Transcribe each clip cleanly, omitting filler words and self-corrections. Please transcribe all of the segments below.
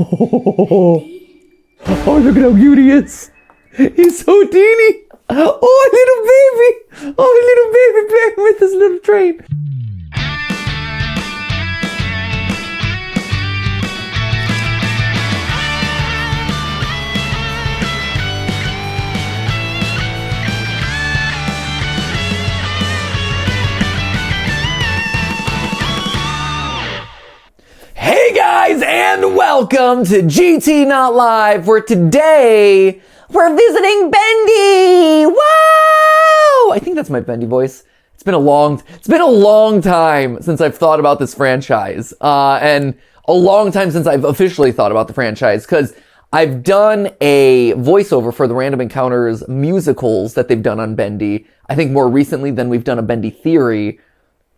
Oh, look at how cute he is. He's so teeny. Oh, little baby. Oh, little baby playing with this little train. Hey guys, and welcome to GT Not Live, where today we're visiting Bendy. Wow! I think that's my Bendy voice. It's been a long time since I've thought about this franchise, and a long time since I've officially thought about the franchise, because I've done a voiceover for the Random Encounters musicals that they've done on Bendy. I think more recently than we've done a Bendy theory,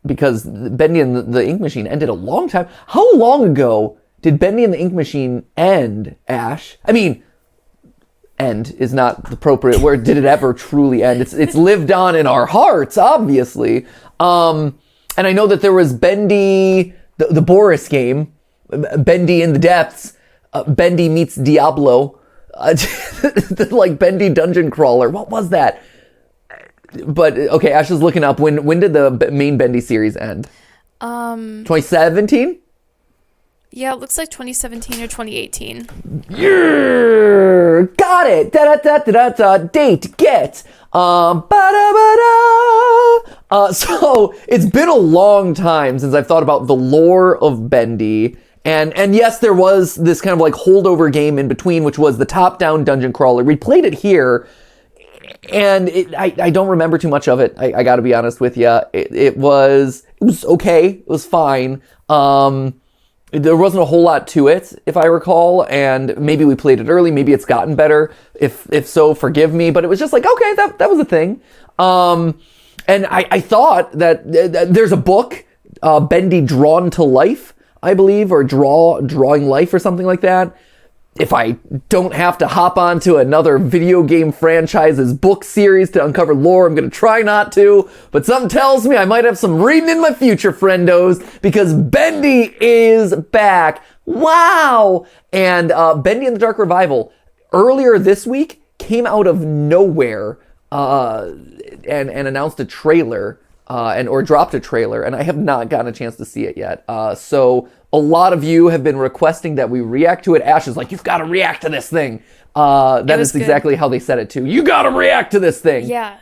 because Bendy and the Ink Machine ended a long time. How long ago did Bendy and the Ink Machine end, Ash? I mean, end is not the appropriate word. Did it ever truly end? It's lived on in our hearts, obviously. And I know that there was Bendy, the Boris game, Bendy in the Depths, Bendy meets Diablo, like Bendy Dungeon Crawler. What was that? But okay, Ash is looking up. When did the main Bendy series end? 2017? Yeah, it looks like 2017 or 2018. Yeah, got it. Da-da-da-da-da-da. Date get. Ba-da-ba-da. So it's been a long time since I've thought about the lore of Bendy. And yes, there was this kind of like holdover game in between, which was the top-down dungeon crawler. We played it here. And I don't remember too much of it. I got to be honest with you. It was okay. It was fine. There wasn't a whole lot to it, if I recall. And maybe we played it early. Maybe it's gotten better. If so, forgive me. But it was just like, okay, that was a thing. And I thought that there's a book, Bendy Drawn to Life, I believe, or Drawing Life or something like that. If I don't have to hop onto another video game franchise's book series to uncover lore, I'm going to try not to. But something tells me I might have some reading in my future, friendos, because Bendy is back. Wow! And Bendy and the Dark Revival, earlier this week, came out of nowhere and announced a trailer, or dropped a trailer, and I have not gotten a chance to see it yet. So a lot of you have been requesting that we react to it. Ash is like, you've got to react to this thing. That is exactly how they said it too. You got to react to this thing. Yeah.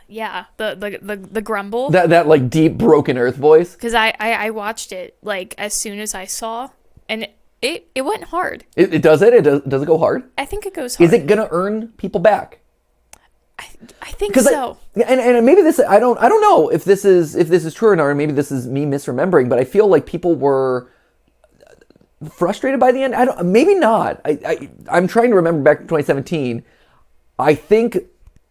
The grumble. That like deep broken earth voice. Because I watched it like as soon as I saw, and it went hard. It does it? Does it go hard? I think it goes hard. Is it gonna earn people back? I think so. And maybe this, I don't know if this is true or not, or maybe this is me misremembering, but I feel like people were frustrated by the end. Maybe not. I'm trying to remember back to 2017. I think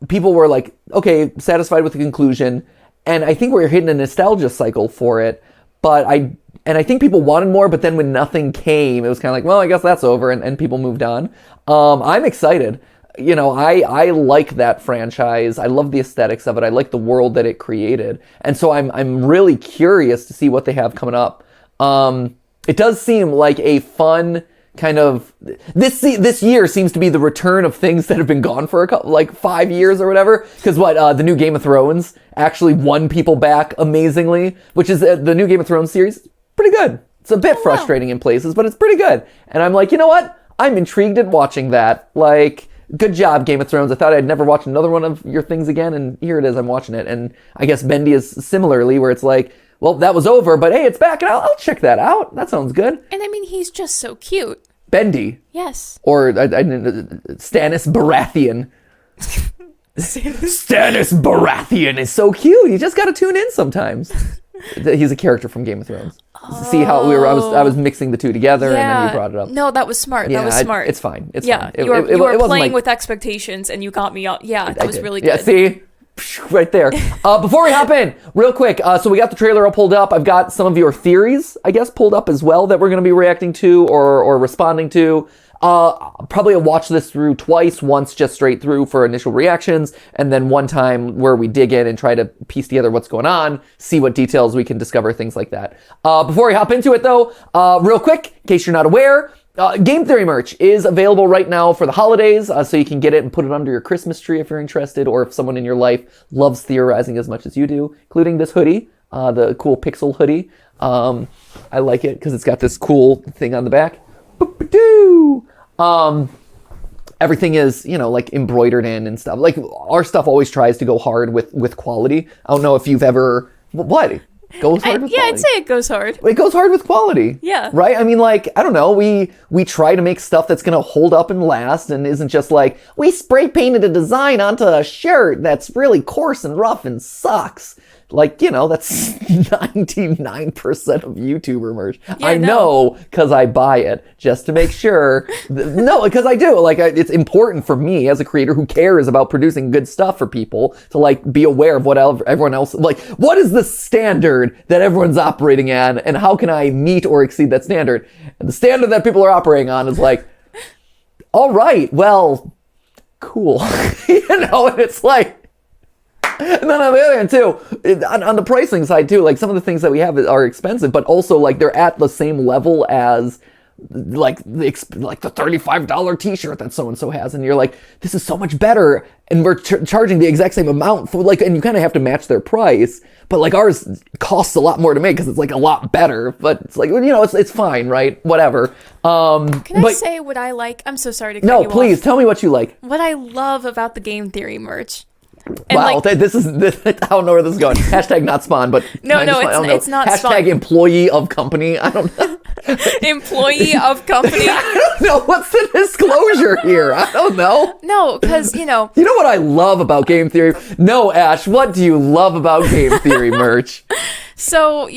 people were like, okay, satisfied with the conclusion, and I think we were hitting a nostalgia cycle for it. But I think people wanted more, but then when nothing came, it was kind of like, well, I guess that's over, and people moved on. I'm excited. You know, I like that franchise. I love the aesthetics of it. I like the world that it created. And so I'm really curious to see what they have coming up. It does seem like a fun kind of... This year seems to be the return of things that have been gone for 5 years or whatever. Because the new Game of Thrones actually won people back amazingly, which is the new Game of Thrones series. Pretty good. It's a bit frustrating in places, but it's pretty good. And I'm like, you know what? I'm intrigued at watching that. Like... Good job, Game of Thrones. I thought I'd never watch another one of your things again, and here it is, I'm watching it. And I guess Bendy is similarly, where it's like, well, that was over, but hey, it's back, and I'll check that out. That sounds good. And I mean, he's just so cute. Bendy. Yes. Or Stannis Baratheon. Stannis Baratheon is so cute. You just gotta tune in sometimes. He's a character from Game of Thrones. See how I was mixing the two together, and then we brought it up. No, that was smart. Yeah, that was smart. It's fine. It's fine. You were playing with expectations, and you got me up. Yeah, that was really good. Yeah, see? Right there. Before we hop in, real quick, so we got the trailer all pulled up. I've got some of your theories, I guess, pulled up as well that we're going to be reacting to or responding to. Probably I'll watch this through twice, once just straight through for initial reactions, and then one time where we dig in and try to piece together what's going on, see what details we can discover, things like that. Before we hop into it though, real quick, in case you're not aware, Game Theory merch is available right now for the holidays, so you can get it and put it under your Christmas tree if you're interested, or if someone in your life loves theorizing as much as you do, including this hoodie, the cool pixel hoodie. I like it because it's got this cool thing on the back. Boop-a-doo! Everything is, like embroidered in and stuff. Like our stuff always tries to go hard with quality. I don't know if you've ever... What? Goes hard with quality? I'd say it goes hard. It goes hard with quality. Yeah. Right? I mean, like, I don't know. We try to make stuff that's going to hold up and last and isn't just like, we spray painted a design onto a shirt that's really coarse and rough and sucks. Like, that's 99% of YouTuber merch. Yeah, I know because I buy it just to make sure. No, because I do. Like, it's important for me as a creator who cares about producing good stuff for people to, like, be aware of what everyone else, like, what is the standard that everyone's operating at, and how can I meet or exceed that standard? And the standard that people are operating on is like, all right, well, cool. And it's like, and then on the other hand too, on the pricing side too, like some of the things that we have are expensive, but also like they're at the same level as like the $35 t-shirt that so-and-so has, and you're like, this is so much better, and we're charging the exact same amount for, like, and you kind of have to match their price, but like ours costs a lot more to make because it's like a lot better, but it's like, it's fine, right? Whatever. Can I say what I like? I'm so sorry to cut you off. No, please tell me what you like. What I love about the Game Theory merch. And wow, this is I don't know where this is going. Hashtag not spawn, but no, it's not hashtag spawn. Employee of company. I don't know. Employee of company. I don't know. What's the disclosure here? I don't know. No, because You know what I love about Game Theory? No, Ash, what do you love about Game Theory merch? So,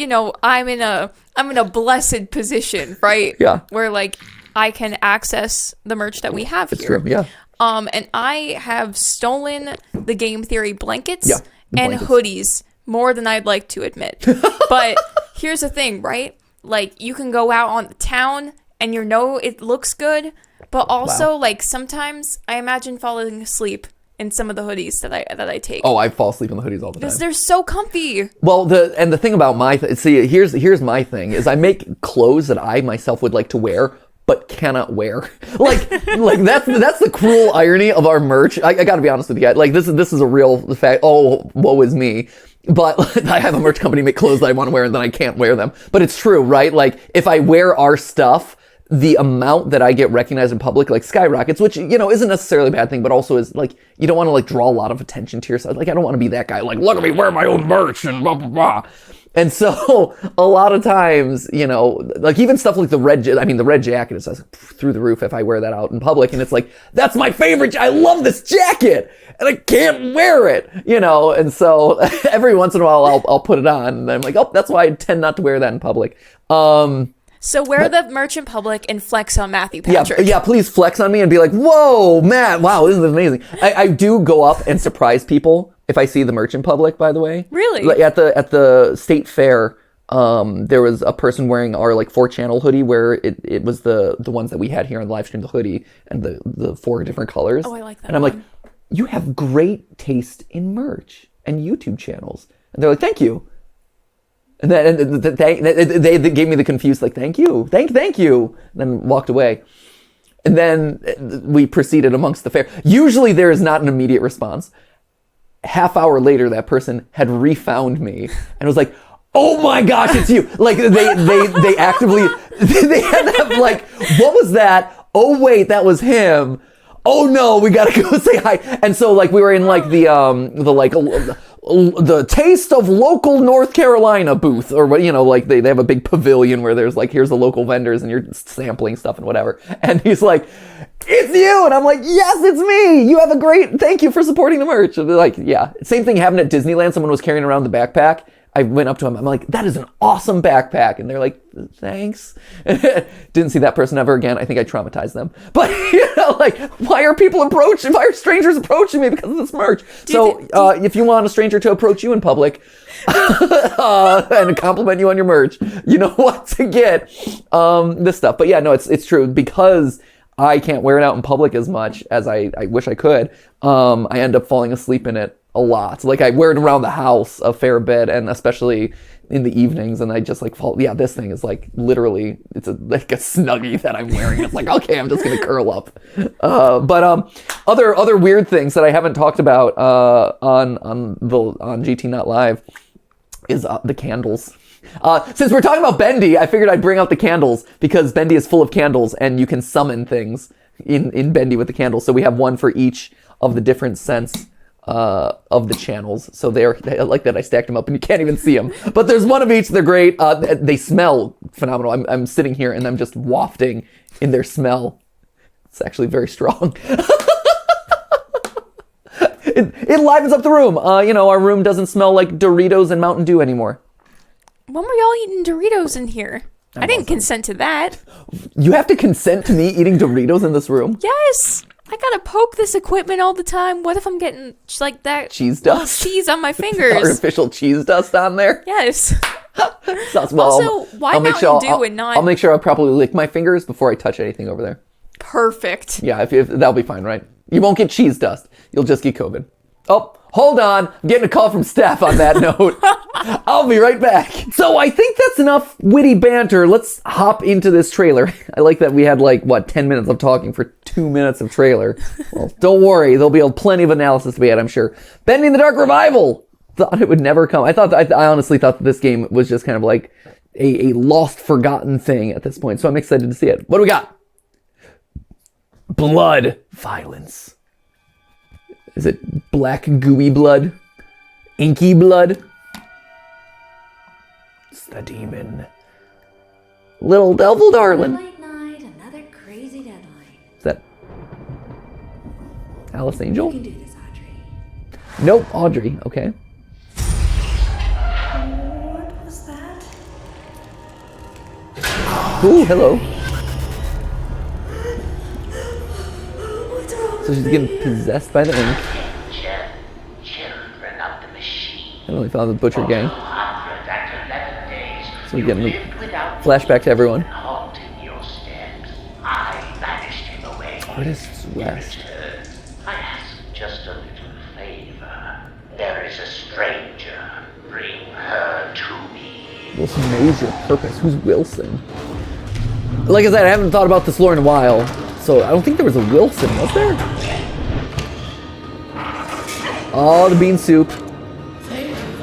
I'm in a blessed position, right? Yeah. Where like I can access the merch that we have here. True, yeah. And I have stolen the Game Theory blankets and blankets. hoodies more than I'd like to admit. But here's the thing, right? Like, you can go out on the town and it looks good, but also like sometimes I imagine falling asleep in some of the hoodies that I take. Oh, I fall asleep in the hoodies all the time. Because they're so comfy. Well, the thing about here's my thing is I make clothes that I myself would like to wear but cannot wear. Like that's the cruel irony of our merch. I gotta be honest with you guys. Like this is a real fact. Oh, woe is me. But I have a merch company make clothes that I want to wear and then I can't wear them. But it's true, right? Like if I wear our stuff, the amount that I get recognized in public like skyrockets, which isn't necessarily a bad thing, but also is like you don't want to like draw a lot of attention to yourself. Like I don't want to be that guy. Like look at me wear my own merch and blah blah blah. And so a lot of times, like even stuff like the red jacket is through the roof if I wear that out in public. And it's like, that's my favorite. I love this jacket and I can't wear it, And so every once in a while I'll put it on and I'm like, oh, that's why I tend not to wear that in public. So wear the merch in public and flex on Matthew Patrick. Yeah, please flex on me and be like, whoa, Matt, wow, this is amazing. I do go up and surprise people if I see the merch in public, by the way. Really? At the state fair, there was a person wearing our like 4-channel hoodie where it was the ones that we had here on the live stream, the hoodie and the 4 different colors. Oh, I like that. And I'm like, you have great taste in merch and YouTube channels. And they're like, thank you. And then they gave me the confused like, thank you, thank you, and then walked away. And then we proceeded amongst the fair. Usually there is not an immediate response. Half hour later, that person had refound me and was like, oh my gosh, it's you. Like they actively, they had that like, what was that? Oh wait, that was him. Oh no, we gotta go say hi. And so like we were in like the taste of local North Carolina booth or what, like they have a big pavilion where there's like, here's the local vendors and you're sampling stuff and whatever. And he's like, it's you. And I'm like, yes, it's me. You have a great, thank you for supporting the merch. And they're like, yeah. Same thing happened at Disneyland. Someone was carrying around the backpack. I went up to him. I'm like, that is an awesome backpack. And they're like, thanks. Didn't see that person ever again. I think I traumatized them. But, like, why are strangers approaching me because of this merch? If you want a stranger to approach you in public and compliment you on your merch, you know what to get. This stuff. But yeah, no, it's true. Because I can't wear it out in public as much as I wish I could. I end up falling asleep in it a lot. Like I wear it around the house a fair bit, and especially in the evenings, and I just like fall. Yeah, this thing is like literally, it's like a Snuggie that I'm wearing. It's like, okay, I'm just gonna curl up. But other weird things that I haven't talked about on GT Not Live is the candles. Since we're talking about Bendy, I figured I'd bring out the candles because Bendy is full of candles, and you can summon things in Bendy with the candles. So we have one for each of the different scents of the channels. So I like that I stacked them up and you can't even see them. But there's one of each. They're great. They smell phenomenal. I'm sitting here and I'm just wafting in their smell. It's actually very strong. It livens up the room. Our room doesn't smell like Doritos and Mountain Dew anymore. When were y'all eating Doritos in here? I didn't consent to that. You have to consent to me eating Doritos in this room? Yes. I gotta poke this equipment all the time. What if I'm getting like that cheese dust? Cheese on my fingers. Artificial cheese dust on there? Yes. Also, why Mountain Dew and not... I'll make sure I properly lick my fingers before I touch anything over there. Perfect. Yeah, if that'll be fine, right? You won't get cheese dust. You'll just get COVID. Oh, hold on. I'm getting a call from staff on that note. I'll be right back. So I think that's enough witty banter. Let's hop into this trailer. I like that we had 10 minutes of talking for 2 minutes of trailer. Well, don't worry. There'll be plenty of analysis to be had, I'm sure. Bendy and the Dark Revival. Thought it would never come. I honestly thought that this game was just kind of like a lost, forgotten thing at this point. So I'm excited to see it. What do we got? Blood. Violence. Is it black gooey blood? Inky blood? It's the demon. Little devil darling. Late night, another crazy deadline. Is that Alice Angel? You can do this, Audrey. Nope, Audrey. Okay. What was that? Ooh, hello. What's wrong? So she's getting possessed by the ink. Children of the machine. I only found the Butcher Gang. 111 days. So we're getting a flashback to everyone. Halt in your steps. I banished him away. Artist's Rest. I ask just a little favor. There is a stranger. Bring her to me. Wilson knows your purpose. Who's Wilson? Like I said, I haven't thought about this lore in a while, so I don't think there was a Wilson, was there? Oh, the bean soup.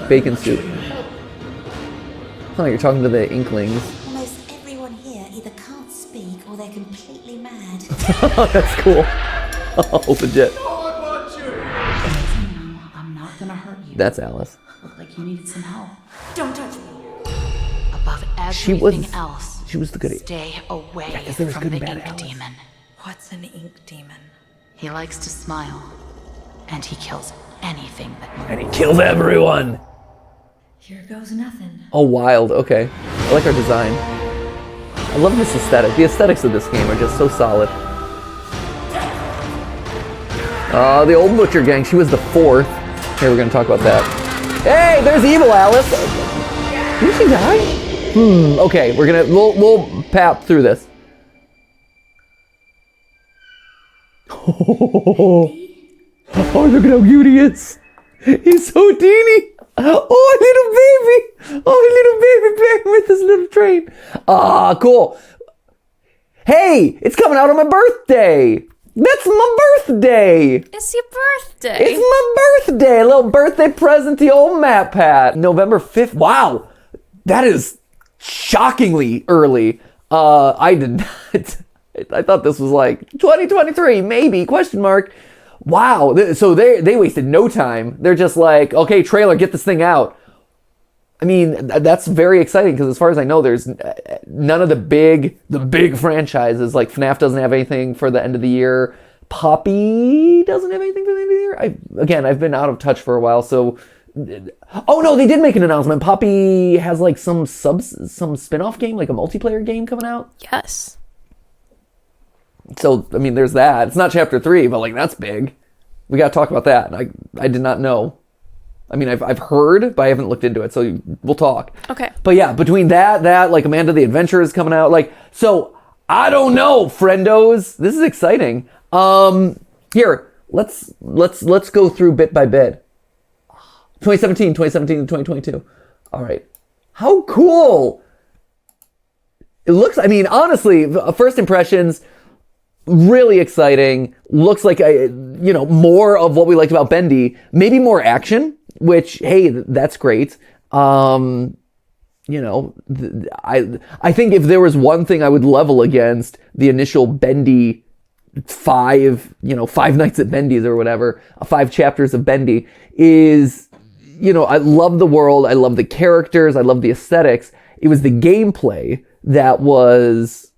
Bacon soup. Oh, you're talking to the Inklings. Almost everyone here either can't speak or they're completely mad. That's cool. Oh, legit. I'm not gonna hurt you. That's Alice. Looked like you needed some help. Don't touch me. Above She everything was- else, She was the goodie. stay away guess there was from good the and bad ink Alice. demon. What's an ink demon? He likes to smile, and he kills anything that moves. And he kills everyone. Here goes nothing. Oh, wild. Okay. I like our design. I love this aesthetic. The aesthetics of this game are just so solid. The old Butcher Gang. She was the fourth. Here, we're going to talk about that. Hey, there's evil Alice. Did she die? Okay, we'll pap through this. Oh, look at how cute he is. He's so teeny. Oh, little baby. Oh, little baby playing with this little train. Ah, cool. Hey, it's coming out on my birthday. That's my birthday. It's your birthday. It's my birthday. A little birthday present to old MatPat. November 5th. Wow. That is shockingly early. I did not. I thought this was like 2023, maybe, question mark. Wow. So they wasted no time. They're just like, okay, trailer, get this thing out. I mean, that's very exciting because as far as I know, there's none of the big franchises. Like FNAF doesn't have anything for the end of the year. Poppy doesn't have anything for the end of the year. I've been out of touch for a while, so... Oh no, they did make an announcement. Poppy has like some spin-off game, like a multiplayer game coming out. Yes. So, I mean, there's that. It's not chapter 3, but like that's big. We got to talk about that. I did not know. I mean, I've heard, but I haven't looked into it, so we'll talk. Okay. But yeah, between that, like Amanda the Adventurer is coming out, like, so I don't know, friendos. This is exciting. Here, let's go through bit by bit. 2017 to 2022. All right. How cool! It looks, I mean, honestly, first impressions, really exciting. Looks like, more of what we liked about Bendy. Maybe more action, which, hey, that's great. I think if there was one thing I would level against the initial Bendy Five Nights at Bendy's or whatever, 5 chapters of Bendy, is, I love the world, I love the characters, I love the aesthetics. It was the gameplay that was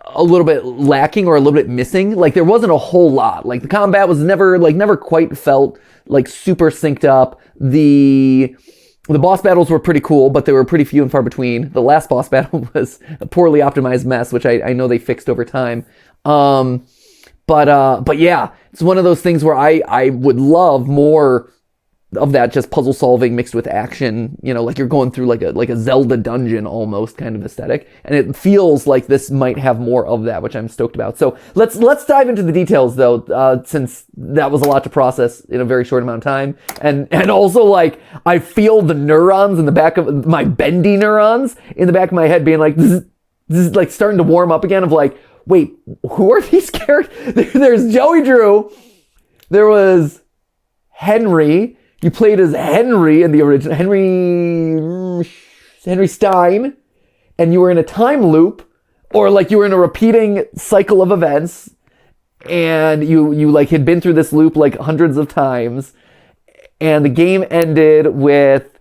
a little bit lacking or a little bit missing. Like, there wasn't a whole lot. Like, the combat was never quite felt like super synced up. The boss battles were pretty cool, but they were pretty few and far between. The last boss battle was a poorly optimized mess, which I know they fixed over time. But yeah, it's one of those things where I would love more of that just puzzle solving mixed with action, like you're going through like a Zelda dungeon almost kind of aesthetic. And it feels like this might have more of that, which I'm stoked about. So let's dive into the details though, since that was a lot to process in a very short amount of time. And also, like, I feel the neurons in the back of my Bendy neurons in the back of my head being like, this is like starting to warm up again of like, wait, who are these characters? There's Joey Drew. There was Henry. You played as Henry in the original, Henry Stein, and you were in a time loop, or like you were in a repeating cycle of events, and you like had been through this loop like hundreds of times, and the game ended with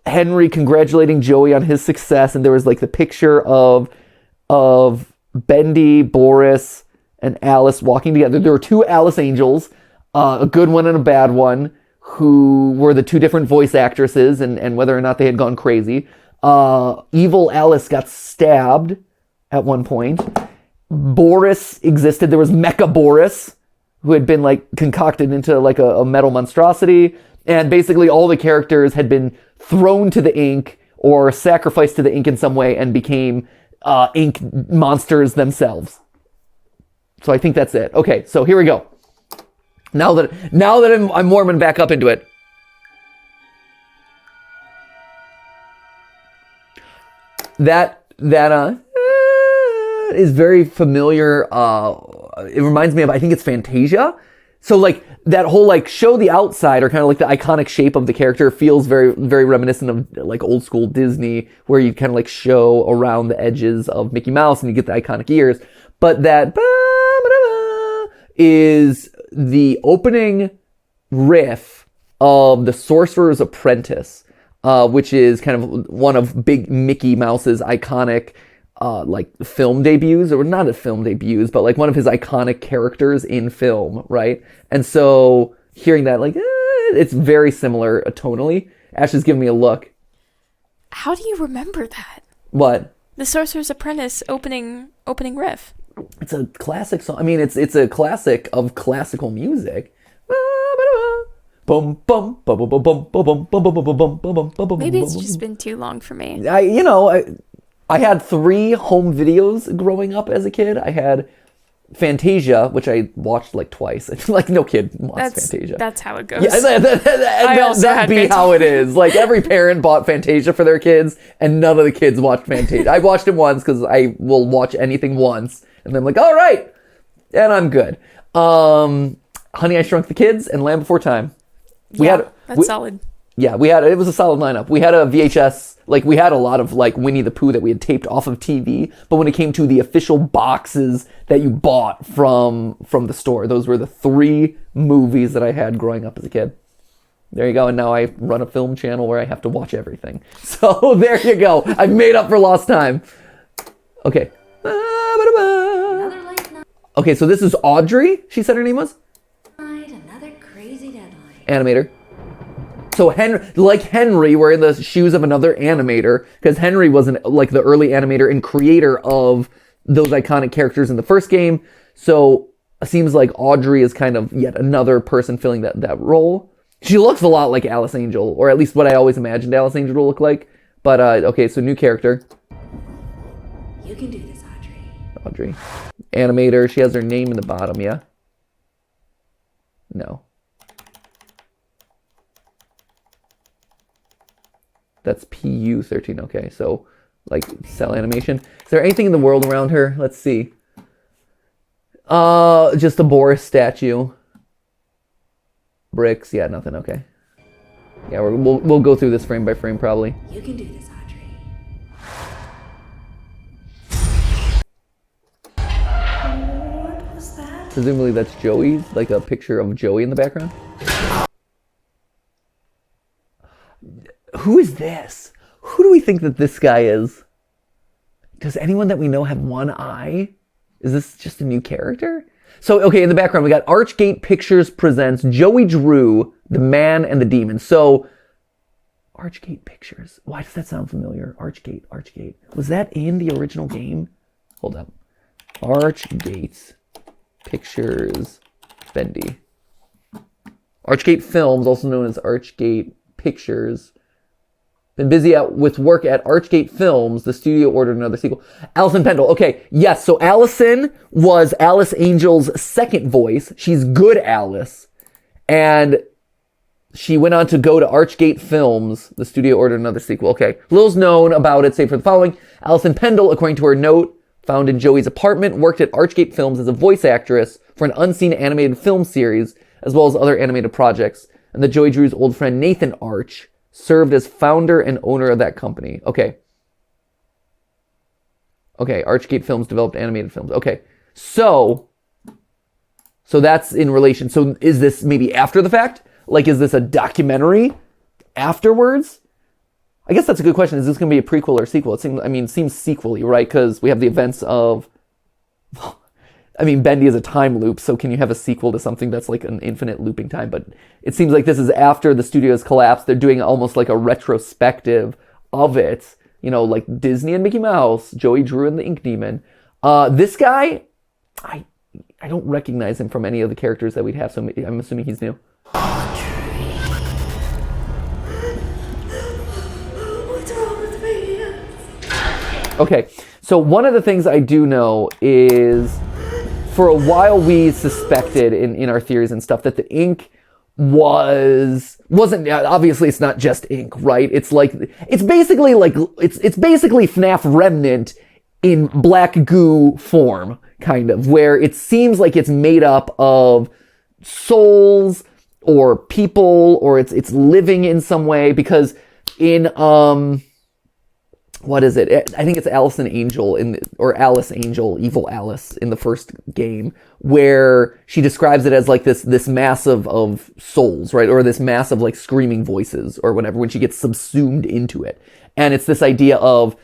Henry congratulating Joey on his success, and there was like the picture of Bendy, Boris, and Alice walking together. There were 2 Alice angels, a good one and a bad one, who were the 2 different voice actresses, and whether or not they had gone crazy. Evil Alice got stabbed at one point. Boris existed. There was Mecha Boris, who had been like concocted into like a metal monstrosity. And basically all the characters had been thrown to the ink or sacrificed to the ink in some way and became ink monsters themselves. So I think that's it. Okay, so here we go. Now that I'm warming back up into it. That is very familiar. It reminds me of, I think it's Fantasia. So like that whole like show the outside, or kind of like the iconic shape of the character, feels very, very reminiscent of like old school Disney, where you kind of like show around the edges of Mickey Mouse and you get the iconic ears. But that is the opening riff of The Sorcerer's Apprentice, which is kind of one of Big Mickey Mouse's iconic like film debuts, or not film debuts, but like one of his iconic characters in film, right? And so hearing that, like, it's very similar tonally. Ash is giving me a look. How do you remember that? What? The Sorcerer's Apprentice opening riff. It's a classic song. I mean, it's a classic of classical music. Maybe it's just been too long for me. I had 3 home videos growing up as a kid. I had Fantasia, which I watched like twice. Like, no kid wants Fantasia. That's how it goes. Yeah, that'd be how it is. Like, every parent bought Fantasia for their kids, and none of the kids watched Fantasia. I watched it once because I will watch anything once, and then I'm like, all right, and I'm good. Honey, I Shrunk the Kids and Land Before Time. That's solid. Yeah, it was a solid lineup. We had a VHS, like we had a lot of like Winnie the Pooh that we had taped off of TV, but when it came to the official boxes that you bought from the store, those were the 3 movies that I had growing up as a kid. There you go, and now I run a film channel where I have to watch everything. So there you go. I've made up for lost time. Okay. Okay, so this is Audrey, she said her name was? Another crazy deadline. Animator. So Henry, we're in the shoes of another animator, because Henry was like the early animator and creator of those iconic characters in the first game. So it seems like Audrey is kind of yet another person filling that role. She looks a lot like Alice Angel, or at least what I always imagined Alice Angel to look like. But okay, so new character. You can do this, Audrey. Animator, she has her name in the bottom, yeah? No. That's PU13. Okay, so like cell animation. Is there anything in the world around her? Let's see. Just a Boris statue. Bricks. Yeah, nothing. Okay. Yeah, we'll go through this frame by frame probably. You can do this, Audrey. What was that? Presumably that's Joey, like a picture of Joey in the background. Who is this? Who do we think that this guy is? Does anyone that we know have one eye? Is this just a new character? So, okay, in the background, we got Archgate Pictures presents Joey Drew, the Man and the Demon. So, Archgate Pictures. Why does that sound familiar? Archgate. Was that in the original game? Hold up. Archgate Pictures Bendy. Archgate Films, also known as Archgate Pictures. Been busy with work at Archgate Films. The studio ordered another sequel. Allison Pendle. Okay, yes. So Allison was Alice Angel's second voice. She's good Alice. And she went on to go to Archgate Films. The studio ordered another sequel. Okay. Little's known about it, save for the following. Allison Pendle, according to her note, found in Joey's apartment, worked at Archgate Films as a voice actress for an unseen animated film series, as well as other animated projects. And that Joey Drew's old friend Nathan Arch served as founder and owner of that company. Okay, Archgate Films developed animated films. Okay, so that's in relation. So is this maybe after the fact? Like, is this a documentary afterwards? I guess that's a good question. Is this going to be a prequel or a sequel? It seems sequel-y, right? Because we have the events of... Bendy is a time loop, so can you have a sequel to something that's like an infinite looping time? But it seems like this is after the studio's collapsed. They're doing almost like a retrospective of it. You know, like Disney and Mickey Mouse, Joey Drew and the Ink Demon. This guy, I don't recognize him from any of the characters that we'd have, so I'm assuming he's new. What's wrong with me? Okay, so one of the things I do know is... For a while, we suspected in our theories and stuff that the ink wasn't obviously it's not just ink, right? It's basically FNAF Remnant in black goo form, kind of, where it seems like it's made up of souls or people, or it's living in some way, because in what is it? I think it's Alice Angel Alice Angel, Evil Alice in the first game, where she describes it as like this mass of souls, right? Or this mass of like screaming voices or whatever when she gets subsumed into it. And it's this idea of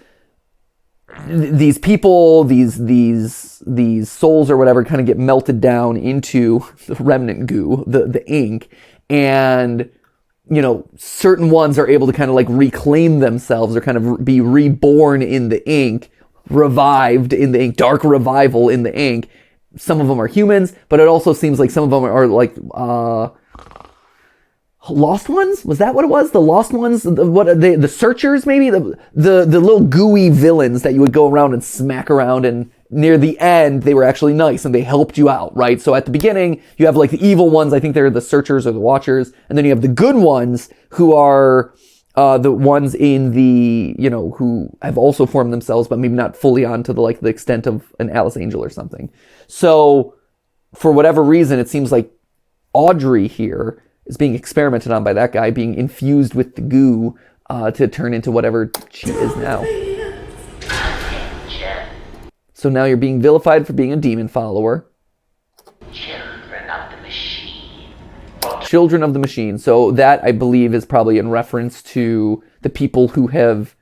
these people, these souls or whatever kind of get melted down into the remnant goo, the ink, and you know, certain ones are able to kind of like reclaim themselves or kind of be reborn in the ink, revived in the ink, dark revival in the ink. Some of them are humans, but it also seems like some of them are like lost ones. Was that what it was? The lost ones? The searchers? Maybe the little gooey villains that you would go around and smack around, and near the end they were actually nice and they helped you out, right? So at the beginning you have like the evil ones. I think they're the searchers or the watchers, and then you have the good ones who are the ones in the, you know, who have also formed themselves, but maybe not fully onto the extent of an Alice Angel or something. So for whatever reason, it seems like Audrey here is being experimented on by that guy, being infused with the goo to turn into whatever she is now. So now you're being vilified for being a demon follower. Children of the machine. Children of the machine. So that, I believe, is probably in reference to the people who have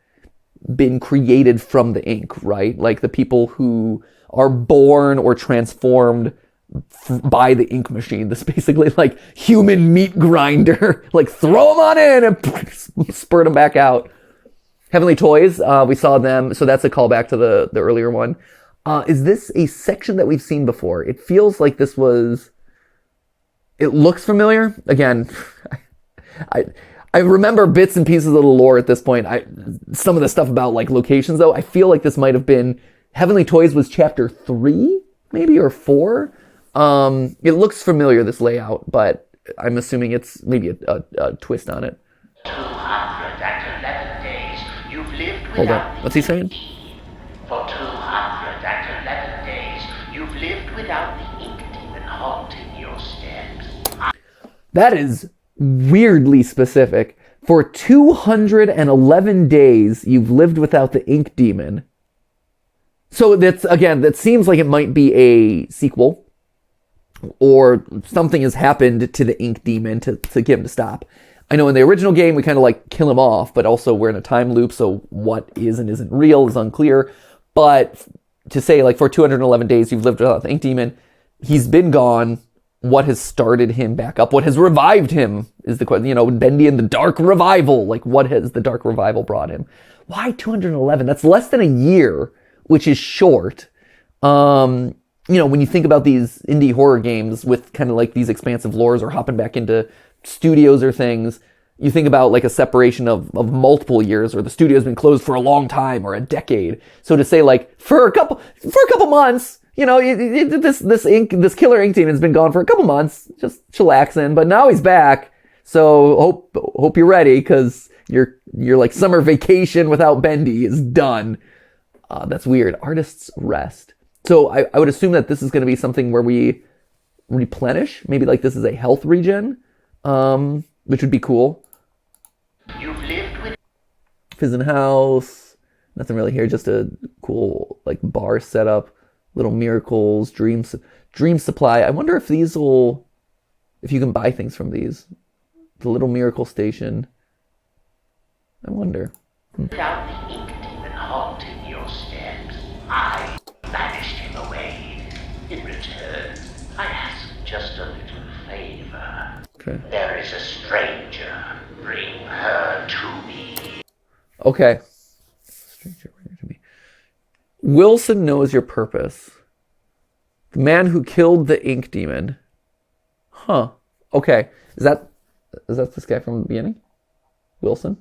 been created from the ink, right? Like the people who are born or transformed by the ink machine. This basically like human meat grinder. Like throw them on in and spurt them back out. Heavenly Toys, we saw them. So that's a callback to the earlier one. Is this a section that we've seen before? It feels like this was... It looks familiar. Again, I remember bits and pieces of the lore at this point. Some of the stuff about like locations, though, I feel like this might have been... Heavenly Toys was chapter 3, maybe, or 4. It looks familiar, this layout, but I'm assuming it's maybe a twist on it. 211 days Hold on. What's he saying? For 211 days, you've lived without the ink demon haunting your steps. That is weirdly specific. For 211 days, you've lived without the ink demon. So that seems like it might be a sequel, or something has happened to the ink demon to get him to stop. I know in the original game we kind of like kill him off, but also we're in a time loop, so what is and isn't real is unclear. But to say like for 211 days you've lived without the ink demon, he's been gone. What has started him back up? What has revived him is the question. You know, Bendy and the Dark Revival. Like, what has the Dark Revival brought him? Why 211? That's less than a year, which is short. You know, when you think about these indie horror games with kind of like these expansive lores or hopping back into studios or things, you think about like a separation of multiple years, or the studio's been closed for a long time or a decade. So to say like for a couple months, you know, this killer ink demon has been gone for a couple months, just chillaxing, but now he's back. So hope you're ready, because your like summer vacation without Bendy is done. That's weird. Artist's Rest. So I would assume that this is going to be something where we replenish. Maybe like this is a health regen, which would be cool. You've lived with Fizzin' House. Nothing really here. Just a cool like bar setup. Little Miracles. Dream Supply. I wonder if you can buy things from these. The Little Miracle Station. I wonder. without the ink demon haunting your steps. I banished him away. In return, I ask just a little favor. Okay. There is a stranger. Bring her to me. Okay. Stranger, bring her to me. Wilson knows your purpose. The man who killed the ink demon. Huh. Okay. Is that this guy from the beginning? Wilson?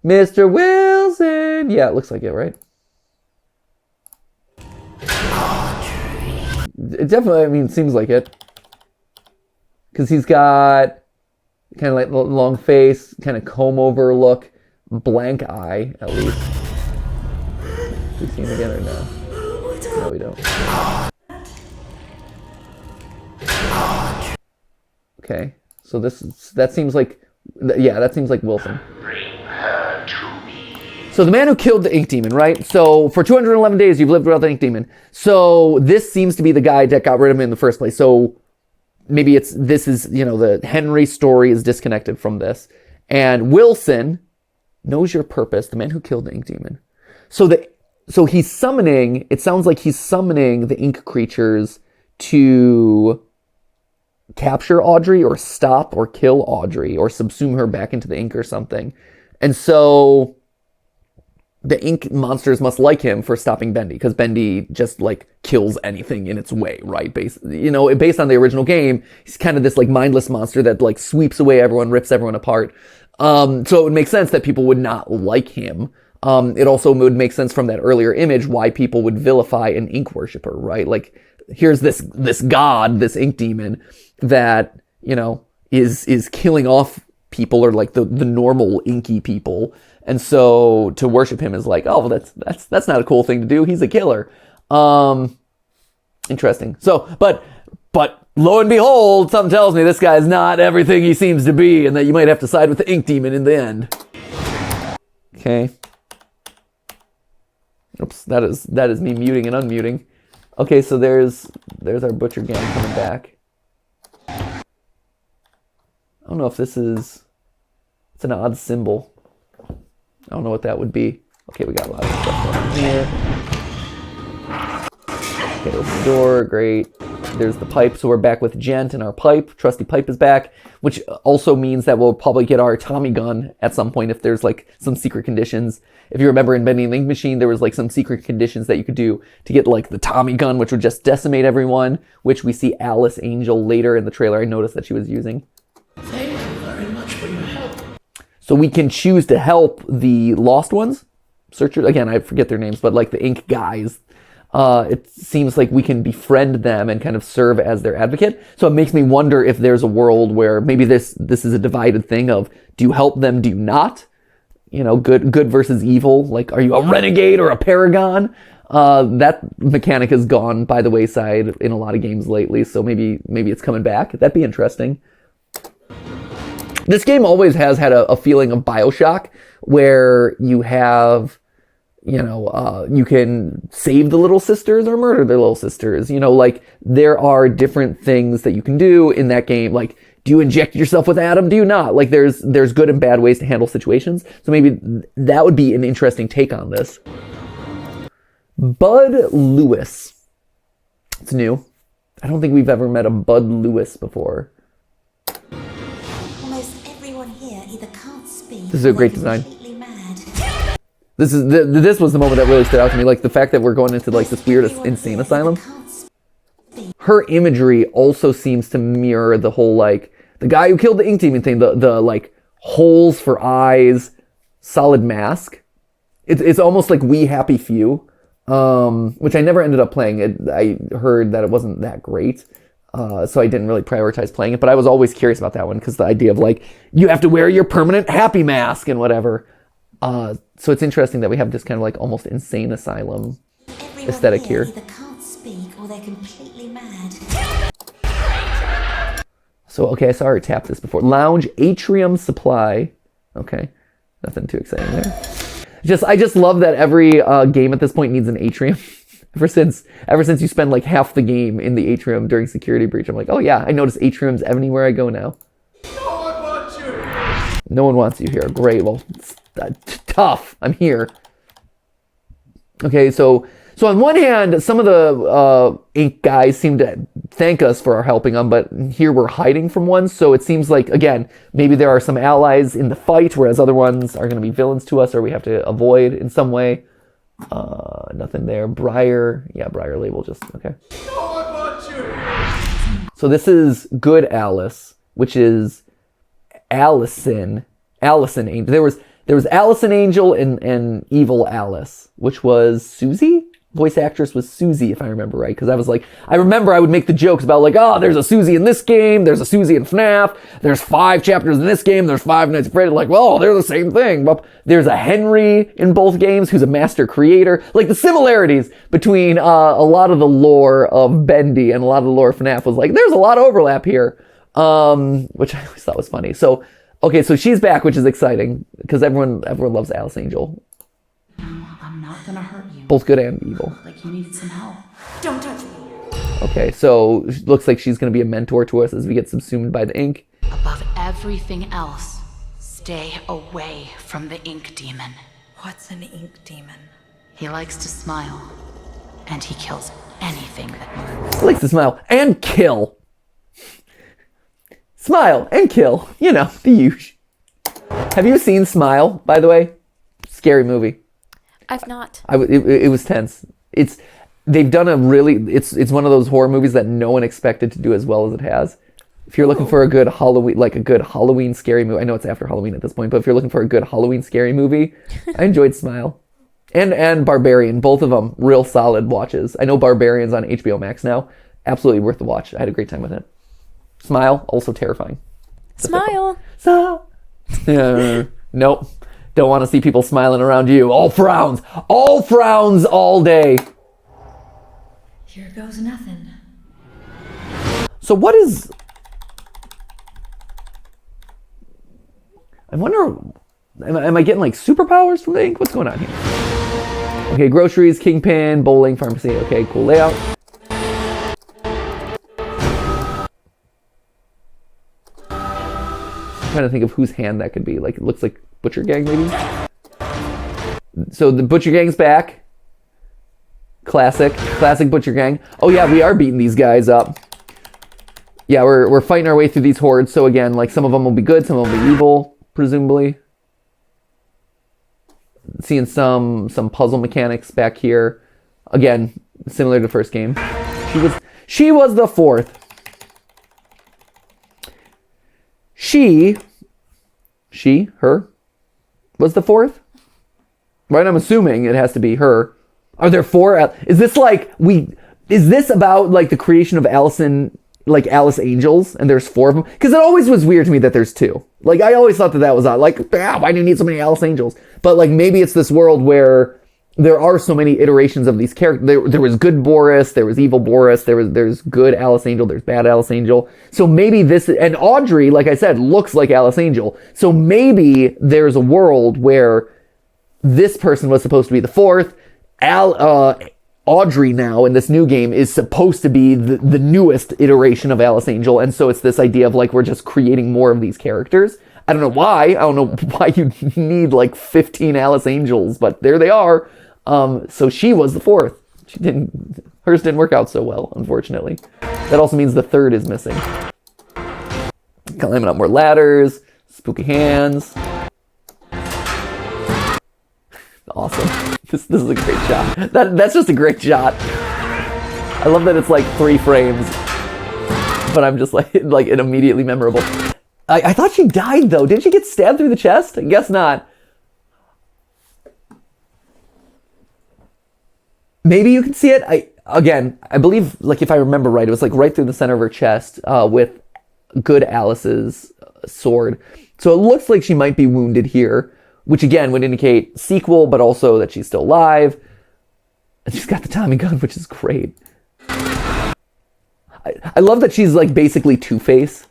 Mr. Wilson! Yeah, it looks like it, right? It definitely, I mean, it seems like it. Because he's got kind of like long face, kind of comb over look, blank eye, at least. Do we see him again or no? No, we don't. Okay, so that seems like Wilson. Bring her to me. So the man who killed the ink demon, right? So for 211 days you've lived without the ink demon. So this seems to be the guy that got rid of him in the first place. So maybe the Henry story is disconnected from this. And Wilson knows your purpose, the man who killed the ink demon. So he's summoning, it sounds like he's summoning the ink creatures to capture Audrey or stop or kill Audrey or subsume her back into the ink or something. And so the ink monsters must like him for stopping Bendy, because Bendy just like kills anything in its way, right? Based on the original game, he's kind of this like mindless monster that like sweeps away everyone, rips everyone apart. So it would make sense that people would not like him. It also would make sense from that earlier image why people would vilify an ink worshiper, right? Like here's this god, this ink demon that, is killing off people, or like the normal inky people. And so to worship him is like, oh, well, that's not a cool thing to do. He's a killer. Interesting. So, but lo and behold, something tells me this guy's not everything he seems to be, and that you might have to side with the ink demon in the end. Okay. Oops, that is me muting and unmuting. Okay, so there's our butcher gang coming back. I don't know if it's an odd symbol. I don't know what that would be. Okay, we got a lot of stuff going on here. Okay, open the door, great. There's the pipe, so we're back with Gent and our pipe. Trusty pipe is back, which also means that we'll probably get our Tommy gun at some point if there's like some secret conditions. If you remember in Bendy and the Ink Machine, there was like some secret conditions that you could do to get like the Tommy gun, which would just decimate everyone, which we see Alice Angel later in the trailer. I noticed that she was using. Thank you very much for your help. So we can choose to help the lost ones. Searchers, again, I forget their names, but like the ink guys. It seems like we can befriend them and kind of serve as their advocate. So it makes me wonder if there's a world where maybe this is a divided thing of, do you help them, do you not? you know, good versus evil. Like, are you a renegade or a paragon? That mechanic has gone by the wayside in a lot of games lately, so maybe it's coming back. That'd be interesting. This game always has had a feeling of BioShock, where you have, you know, you can save the little sisters or murder the little sisters. You know, like, there are different things that you can do in that game. Like, do you inject yourself with Adam? Do you not? Like, there's good and bad ways to handle situations. So maybe that would be an interesting take on this. Bud Lewis. It's new. I don't think we've ever met a Bud Lewis before. Almost everyone here either can't speak. This is a or great they're design. completely mad. This was the moment that really stood out to me. Like, the fact that we're going into like this weird insane asylum. Her imagery also seems to mirror the whole, like, the guy who killed the Ink Demon thing. The like holes for eyes, solid mask. It's almost like We Happy Few. Which I never ended up playing. I heard that it wasn't that great, so I didn't really prioritize playing it, but I was always curious about that one, because the idea of, like, you have to wear your permanent happy mask and whatever. So it's interesting that we have this kind of, like, almost insane asylum aesthetic here. Either can't speak or they're completely mad. So, okay, I saw her tap this before. Lounge Atrium Supply. Okay, nothing too exciting there. I just love that every game at this point needs an atrium. ever since you spend like half the game in the atrium during security breach, I'm like, oh yeah, I notice atriums anywhere I go now. No one wants you here. No one wants you here. Great. Well, it's, tough. I'm here. Okay, so on one hand, some of the ink guys seem to thank us for our helping them, but here we're hiding from one. So it seems like, again, maybe there are some allies in the fight, whereas other ones are going to be villains to us, or we have to avoid in some way. Nothing there. Briar. Yeah, Briar label just, okay. No one wants you. So this is Good Alice, which is Allison Angel. There was Allison Angel and Evil Alice, which was Susie? Voice actress was Susie, if I remember right, because I remember I would make the jokes about, like, oh, there's a Susie in this game, there's a Susie in FNAF, there's 5 chapters in this game, there's 5 Nights at Freddy's, like, well, they're the same thing. But there's a Henry in both games who's a master creator. Like, the similarities between a lot of the lore of Bendy and a lot of the lore of FNAF was like, there's a lot of overlap here, which I always thought was funny. So, okay, so she's back, which is exciting, because everyone loves Alice Angel. I'm not gonna hurt you. Both good and evil. Like you needed some help. Don't touch me. Okay, so it looks like she's going to be a mentor to us as we get subsumed by the ink. Above everything else, stay away from the ink demon. What's an ink demon? He likes to smile, and he kills anything that moves. He likes to smile and kill. Smile and kill. You know, the usual. Have you seen Smile, by the way? Scary movie. I've not. It was tense. They've done it's one of those horror movies that no one expected to do as well as it has. If you're looking for a good Halloween scary movie, I know it's after Halloween at this point, but if you're looking for a good Halloween scary movie, I enjoyed Smile. And Barbarian, both of them real solid watches. I know Barbarian's on HBO Max now. Absolutely worth the watch. I had a great time with it. Smile, also terrifying. Smile. Nope. Don't want to see people smiling around you. All frowns all day. Here goes nothing. So what is... I wonder... Am I getting like superpowers from the ink? What's going on here? Okay, groceries, kingpin, bowling, pharmacy. Okay, cool layout. I'm trying to think of whose hand that could be. Like, it looks like Butcher Gang, maybe? So the Butcher Gang's back. Classic Butcher Gang. Oh yeah, we are beating these guys up. Yeah, we're fighting our way through these hordes. So again, like, some of them will be good, some of them will be evil, presumably. Seeing some puzzle mechanics back here. Again, similar to the first game. She was the fourth. Her was the fourth? Right, I'm assuming it has to be her. Are there 4? Is this about like the creation of Allison like Alice Angels and there's 4 of them, because it always was weird to me that there's 2. Like I always thought that was odd. Like, why do you need so many Alice Angels? But like maybe it's this world where there are so many iterations of these characters. There was good Boris, there was evil Boris, there's good Alice Angel, there's bad Alice Angel. So maybe this, and Audrey, like I said, looks like Alice Angel. So maybe there's a world where this person was supposed to be the 4th. Audrey now in this new game is supposed to be the newest iteration of Alice Angel, and so it's this idea of like we're just creating more of these characters. I don't know why. I don't know why you need like 15 Alice Angels, but there they are. So she was the 4th. Hers didn't work out so well, unfortunately. That also means the 3rd is missing. Climbing up more ladders, spooky hands. Awesome. This is a great shot. That's just a great shot. I love that it's like 3 frames, but I'm just like it immediately memorable. I thought she died though. Didn't she get stabbed through the chest? I guess not. Maybe you can see it. I believe, like if I remember right, it was like right through the center of her chest with good Alice's sword. So it looks like she might be wounded here, which again would indicate sequel, but also that she's still alive. And she's got the Tommy gun, which is great. I love that she's like basically Two-Face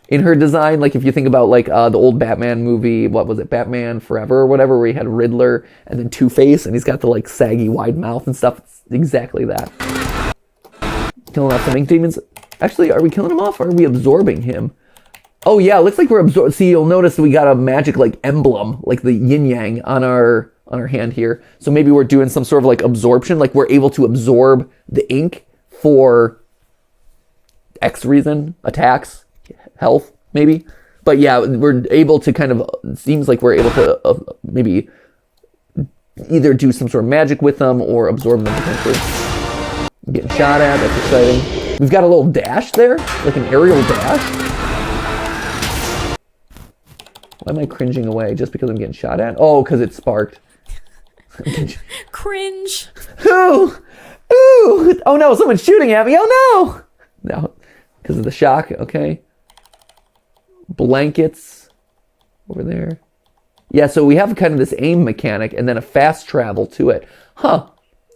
in her design. Like if you think about like the old Batman movie, what was it, Batman Forever or whatever, where he had Riddler and then Two-Face, and he's got the like saggy wide mouth and stuff. It's exactly that. Killing off some ink demons. Actually, are we killing him off or are we absorbing him? Oh yeah, looks like we're absorbing. See, you'll notice we got a magic like emblem, like the yin yang on our hand here. So maybe we're doing some sort of like absorption, like we're able to absorb the ink for X reason, attacks, health, maybe. But yeah, we're able to kind of, seems like we're able to maybe either do some sort of magic with them or absorb them potentially. I'm getting shot at, that's exciting. We've got a little dash there, like an aerial dash. Why am I cringing away? Just because I'm getting shot at? Oh, because it sparked. Cringe. Ooh! Ooh! Oh no, someone's shooting at me! Oh no! No, because of the shock, okay. Blankets over there. Yeah, so we have kind of this aim mechanic and then a fast travel to it. Huh.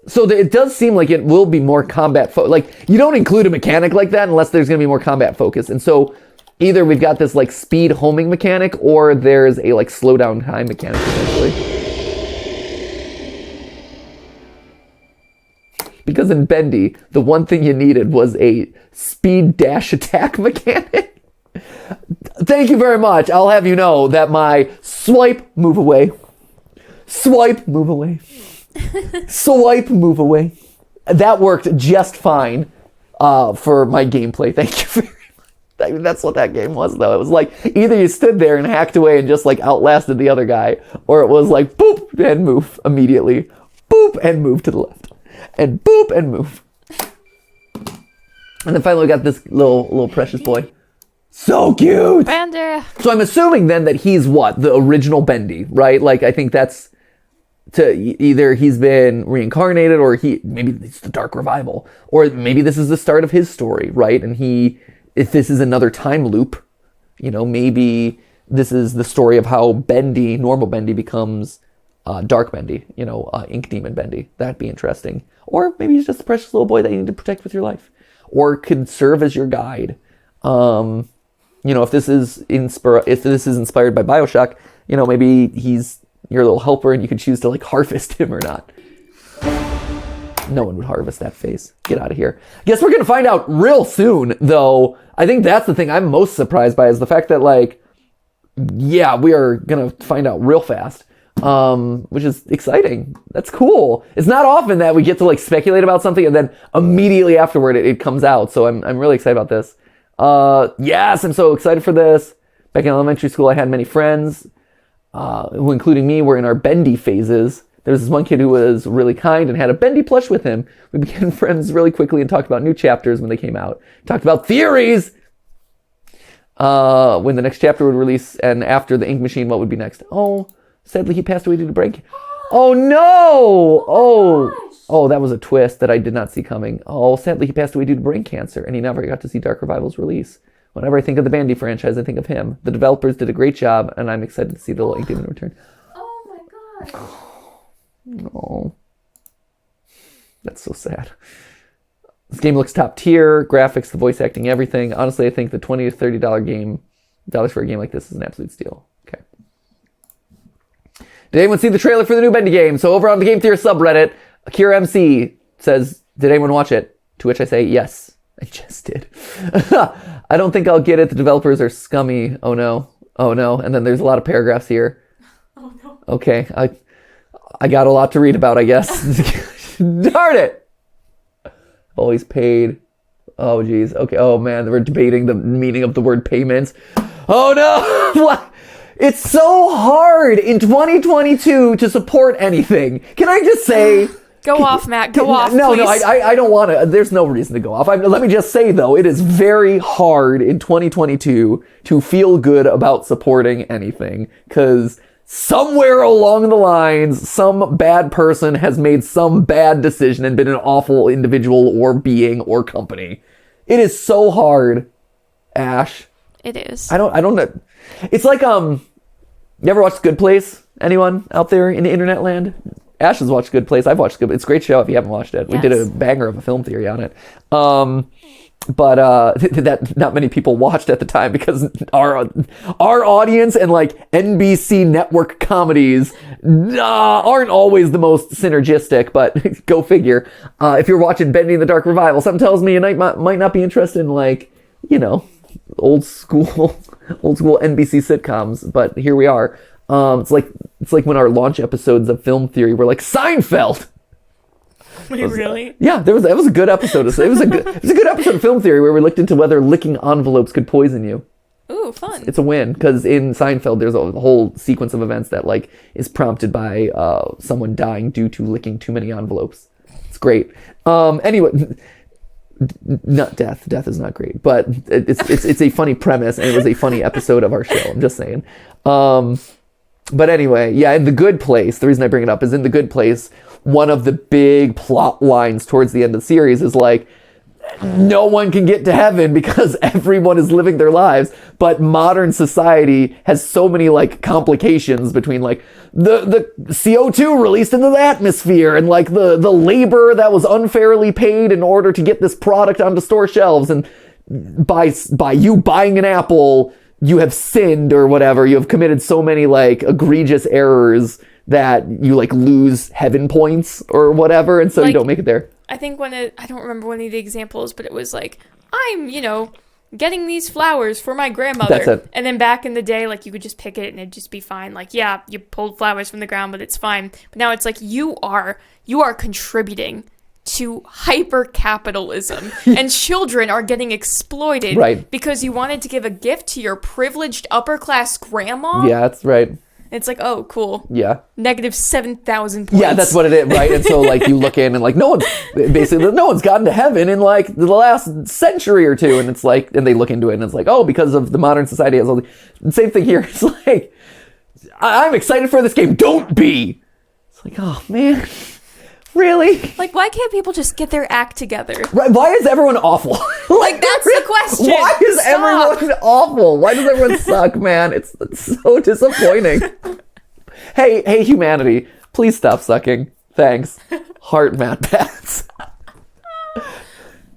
So it does seem like it will be more combat like, you don't include a mechanic like that unless there's going to be more combat focus. And so either we've got this like speed homing mechanic or there's a like slow down time mechanic potentially. Because in Bendy, the one thing you needed was a speed dash attack mechanic. Thank you very much. I'll have you know that my swipe, move away. Swipe, move away. Swipe, move away. That worked just fine for my gameplay. Thank you very much. I mean, that's what that game was, though. It was like either you stood there and hacked away and just like outlasted the other guy, or it was like boop and move immediately, boop and move to the left, and boop and move. And then finally we got this little precious boy. So cute! Bander. So I'm assuming then that he's what? The original Bendy, right? Like I think that's to either he's been reincarnated or maybe it's the Dark Revival, or maybe this is the start of his story, right? And if this is another time loop, you know, maybe this is the story of how Bendy, normal Bendy, becomes Dark Bendy, you know, Ink Demon Bendy. That'd be interesting. Or maybe he's just a precious little boy that you need to protect with your life, or could serve as your guide. You know, if this is inspired by BioShock, you know, maybe he's your little helper and you can choose to like harvest him or not. No one would harvest that face. Get out of here. Guess we're going to find out real soon, though. I think that's the thing I'm most surprised by is the fact that, like, yeah, we are going to find out real fast, which is exciting. That's cool. It's not often that we get to, like, speculate about something and then immediately afterward it comes out. So I'm really excited about this. Yes, I'm so excited for this. Back in elementary school, I had many friends, who, including me, were in our Bendy phases. There was this one kid who was really kind and had a Bendy plush with him. We became friends really quickly and talked about new chapters when they came out. Talked about theories! When the next chapter would release, and after the ink machine, what would be next? Oh, sadly he passed away due to break. Oh no! Oh, Oh, that was a twist that I did not see coming. Oh, sadly, he passed away due to brain cancer, and he never got to see Dark Revival's release. Whenever I think of the Bendy franchise, I think of him. The developers did a great job, and I'm excited to see the little ink demon return. Oh my god. No. That's so sad. This game looks top tier. Graphics, the voice acting, everything. Honestly, I think the $20 to $30 dollars for a game like this is an absolute steal. Okay. Did anyone see the trailer for the new Bendy game? So over on the Game Theorist subreddit, Akira MC says, did anyone watch it? To which I say, yes, I just did. I don't think I'll get it. The developers are scummy. Oh no. Oh no. And then there's a lot of paragraphs here. Oh no. Okay. I got a lot to read about, I guess. Darn it. Always paid. Oh geez. Okay. Oh man, we're debating the meaning of the word payments. Oh no. What? It's so hard in 2022 to support anything. Can I just say... Go off, Matt. Go off, no, please. No, I don't want to. There's no reason to go off. Let me just say, though, it is very hard in 2022 to feel good about supporting anything, because somewhere along the lines, some bad person has made some bad decision and been an awful individual or being or company. It is so hard, Ash. It is. I don't know. It's like, you ever watched Good Place? Anyone out there in the internet land? Ash has watched Good Place. I've watched Good Place. It's a great show if you haven't watched it. We did a banger of a film theory on it. But that not many people watched at the time because our audience and like NBC network comedies aren't always the most synergistic, but go figure. If you're watching Bendy and the Dark Revival, something tells me you might not be interested in, like, you know, old school NBC sitcoms, but here we are. It's like when our launch episodes of film theory were like Seinfeld. Wait, really? Yeah, that was a good episode. It was a good episode of film theory where we looked into whether licking envelopes could poison you. Ooh, fun. It's a win, because in Seinfeld there's a whole sequence of events that like is prompted by someone dying due to licking too many envelopes. It's great. Anyway, not death. Death is not great, but it's a funny premise, and it was a funny episode of our show. I'm just saying. But anyway, yeah, in The Good Place, the reason I bring it up is in The Good Place, one of the big plot lines towards the end of the series is like, no one can get to heaven because everyone is living their lives, but modern society has so many like complications between like the CO2 released into the atmosphere and like the labor that was unfairly paid in order to get this product onto store shelves, and by you buying an apple, you have sinned or whatever. You have committed so many like egregious errors that you like lose heaven points or whatever, and so like, you don't make it there. I think I don't remember one of the examples, but it was like, I'm, getting these flowers for my grandmother. That's it. And then back in the day, like, you could just pick it and it'd just be fine. Like, yeah, you pulled flowers from the ground, but it's fine. But now it's like, you are contributing to hyper-capitalism, and children are getting exploited, right, because you wanted to give a gift to your privileged upper-class grandma? Yeah, that's right. It's like, oh, cool. Yeah. Negative 7,000 points. Yeah, that's what it is, right? And so, like, you look in and, like, no one's gotten to heaven in, like, the last century or two. And it's like, and they look into it and it's like, oh, because of the modern society has all the same thing here. It's like, I'm excited for this game. Don't be. It's like, oh, man. Really? Like, why can't people just get their act together? Right? Why is everyone awful? Like, that's the question. Why is everyone awful? Why does everyone suck, man? It's so disappointing. Hey, humanity, please stop sucking. Thanks. Heart MatPats.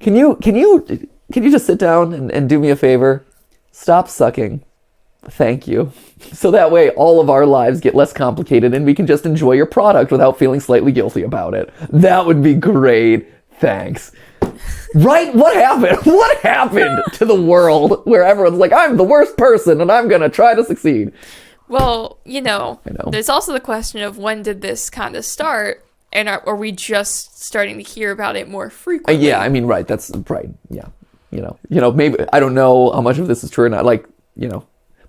Can you just sit down and do me a favor? Stop sucking. Thank you. So that way all of our lives get less complicated and we can just enjoy your product without feeling slightly guilty about it. That would be great. Thanks. Right? What happened? What happened to the world where everyone's like, I'm the worst person and I'm going to try to succeed? Well, I know. There's also the question of when did this kind of start, and are we just starting to hear about it more frequently? Yeah, I mean, right. That's right. Yeah. Maybe, I don't know how much of this is true or not. Like,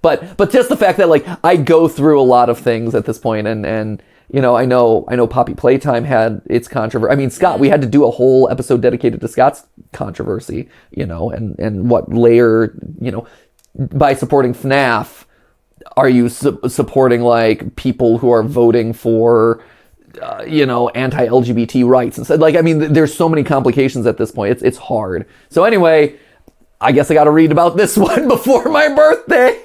But just the fact that like I go through a lot of things at this point, and I know Poppy Playtime had its controversy. I mean, Scott, we had to do a whole episode dedicated to Scott's controversy, and what layer, by supporting FNAF, are you supporting like people who are voting for anti-LGBT rights and stuff. Like, I mean, there's so many complications at this point. It's hard. So anyway, I guess I got to read about this one before my birthday.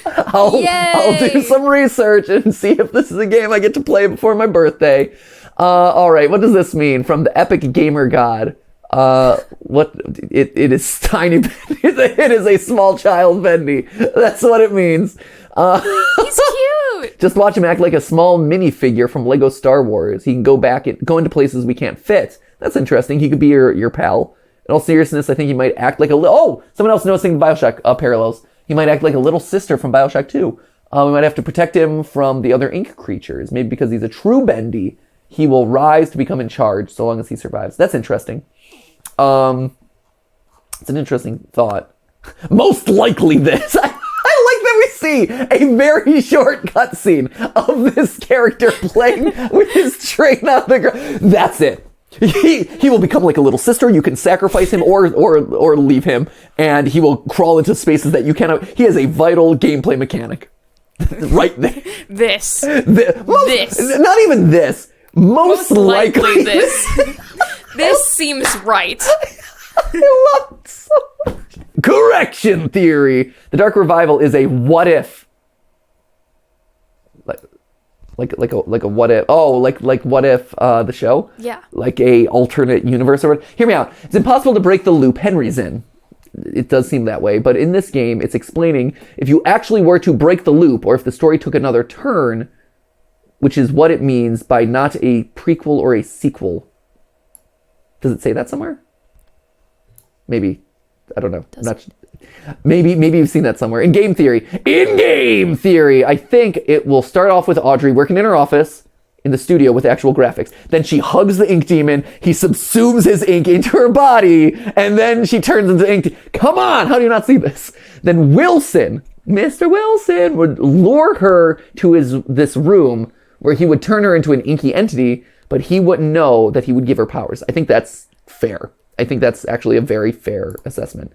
I'll do some research and see if this is a game I get to play before my birthday. All right, what does this mean? From the Epic Gamer God. It is tiny. It is a small child Bendy. That's what it means. He's cute. Just watch him act like a small minifigure from Lego Star Wars. He can go into places we can't fit. That's interesting. He could be your pal. In all seriousness, I think he might act like someone else noticing the Bioshock parallels. He might act like a little sister from Bioshock 2. We might have to protect him from the other ink creatures. Maybe because he's a true Bendy, he will rise to become in charge so long as he survives. That's interesting. It's an interesting thought. Most likely this. I like that we see a very short cutscene of this character playing with his train on the ground. That's it. He will become like a little sister. You can sacrifice him or leave him, and he will crawl into spaces that you cannot. He is a vital gameplay mechanic. Right there. This. Not even this. Most likely this. This seems right. I love it so much. Correction theory. The Dark Revival is a what if. Like a what if. Oh, like what if the show? Yeah. Like a alternate universe or what? Hear me out. It's impossible to break the loop Henry's in. It does seem that way, but in this game, it's explaining if you actually were to break the loop, or if the story took another turn, which is what it means by not a prequel or a sequel. Does it say that somewhere? Maybe. I don't know. Maybe you've seen that somewhere. In game theory, I think it will start off with Audrey working in her office in the studio with actual graphics. Then she hugs the ink demon. He subsumes his ink into her body, and then she turns into ink. Come on, how do you not see this? Then Mr. Wilson, would lure her to this room where he would turn her into an inky entity, but he wouldn't know that he would give her powers. I think that's fair. I think that's actually a very fair assessment.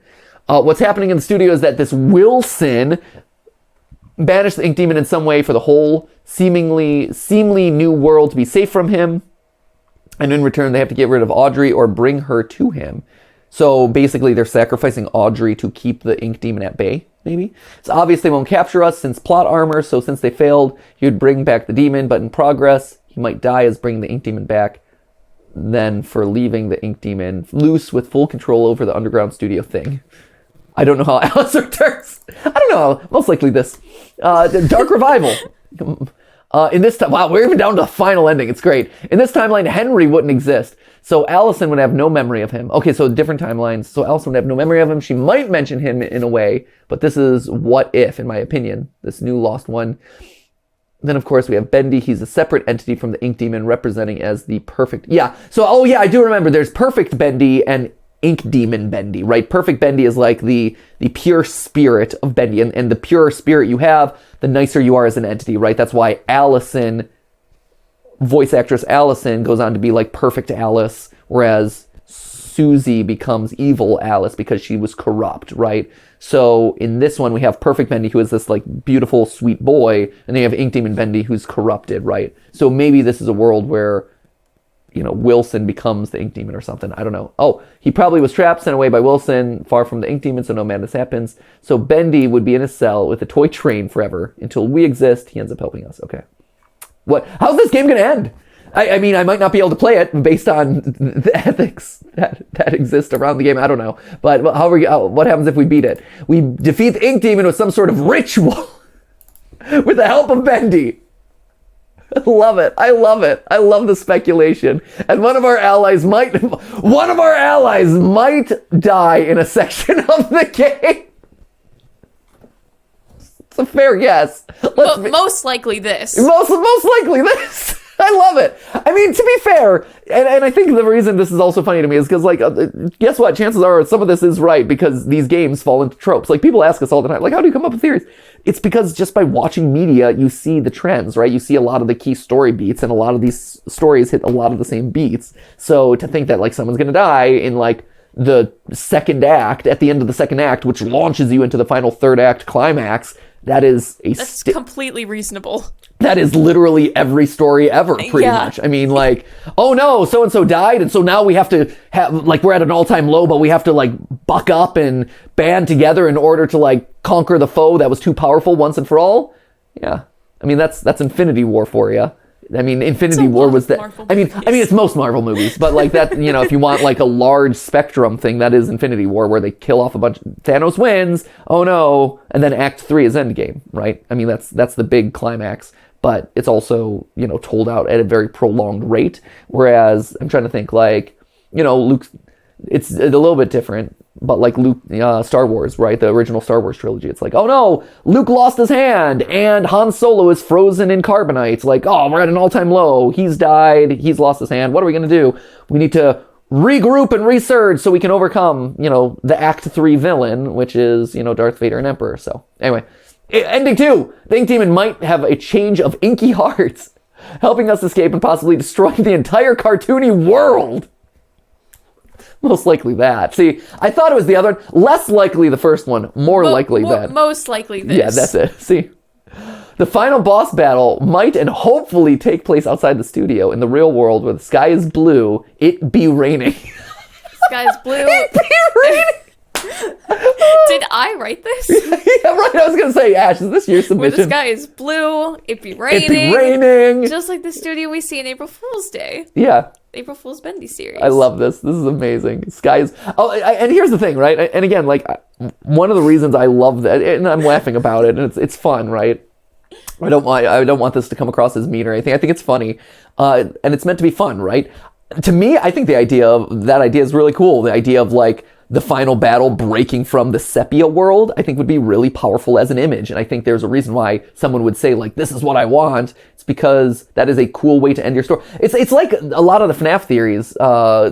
What's happening in the studio is that this Wilson banished the ink demon in some way for the whole seemingly new world to be safe from him. And in return, they have to get rid of Audrey or bring her to him. So basically, they're sacrificing Audrey to keep the ink demon at bay, maybe. It's obvious they won't capture us since plot armor, so since they failed, he would bring back the demon, but in progress, he might die as bringing the ink demon back. Then for leaving the ink demon loose with full control over the underground studio thing. I don't know how Alice returns. I don't know. Most likely this. Dark Revival. In this time, wow, we're even down to the final ending. It's great. In this timeline, Henry wouldn't exist. So Allison would have no memory of him. Okay, so different timelines. So Allison would have no memory of him. She might mention him in a way, but this is what if, in my opinion, this new lost one. Then, of course, we have Bendy. He's a separate entity from the ink demon, representing as the perfect... Yeah, so, I do remember. There's perfect Bendy and ink demon Bendy, right? Perfect Bendy is like the pure spirit of Bendy. And the purer spirit you have, the nicer you are as an entity, right? That's why Allison, voice actress Allison, goes on to be like perfect Alice, whereas Susie becomes evil Alice because she was corrupt, right? So in this one, we have perfect Bendy, who is this like beautiful, sweet boy, and then you have ink demon Bendy, who's corrupted, right? So maybe this is a world where, Wilson becomes the ink demon or something. I don't know. Oh, he probably was trapped, sent away by Wilson, far from the ink demon, so no madness happens. So Bendy would be in a cell with a toy train forever until we exist. He ends up helping us. Okay. How's this game going to end? I mean, I might not be able to play it based on the ethics that exist around the game. I don't know. But what happens if we beat it? We defeat the ink demon with some sort of ritual with the help of Bendy. I love it. I love the speculation. And one of our allies might die in a section of the game. It's a fair guess. Most likely this. Most likely this. I love it. I mean, to be fair, and I think the reason this is also funny to me is because, guess what? Chances are some of this is right because these games fall into tropes. Like, people ask us all the time, how do you come up with theories? It's because just by watching media, you see the trends, right? You see a lot of the key story beats, and a lot of these stories hit a lot of the same beats. So to think that, someone's going to die in, the second act, at the end of the second act, which launches you into the final third act climax, That is That's completely reasonable. That is literally every story ever, pretty much. I mean, like, oh no, so-and-so died, and so now we have to have, like, we're at an all-time low, but we have to, like, buck up and band together in order to, like, conquer the foe that was too powerful once and for all. Yeah. I mean, that's Infinity War for you. I mean, Infinity War was that. I mean, it's most Marvel movies, but like that, you know, if you want like a large spectrum thing, that is Infinity War, where they kill off a bunch. Thanos wins. Oh no! And then Act 3 is Endgame, right? I mean, that's the big climax, but it's also, you know, told out at a very prolonged rate. Whereas I'm trying to think, like, you know, Luke, it's a little bit different. But like Luke, Star Wars, right? The original Star Wars trilogy. It's like, oh no, Luke lost his hand and Han Solo is frozen in carbonite. Like, oh, we're at an all-time low. He's died. He's lost his hand. What are we going to do? We need to regroup and resurge so we can overcome, you know, the Act 3 villain, which is, you know, Darth Vader and Emperor. So anyway, ending 2. The Ink Demon might have a change of inky hearts, helping us escape and possibly destroying the entire cartoony world. Most likely that. See, I thought it was the other one. Less likely the first one. More likely that. Most likely this. Yeah, that's it. See, the final boss battle might and hopefully take place outside the studio in the real world where the sky is blue. It be raining. Sky's blue. It be raining. Did I write this? Yeah, right. I was going to say, Ash, is this your submission? Where the sky is blue. It be raining. It be raining. Just like the studio we see in April Fool's Day. Yeah. April Fool's Bendy series. I love this. This is amazing. Skies. Oh, and here's the thing, right? And again, like, one of the reasons I love that, and I'm laughing about it, and it's fun, right? I don't want this to come across as mean or anything. I think it's funny, and it's meant to be fun, right? To me, I think that idea is really cool. The idea of like the final battle breaking from the sepia world, I think would be really powerful as an image. And I think there's a reason why someone would say like, this is what I want. It's because that is a cool way to end your story. It's like a lot of the FNAF theories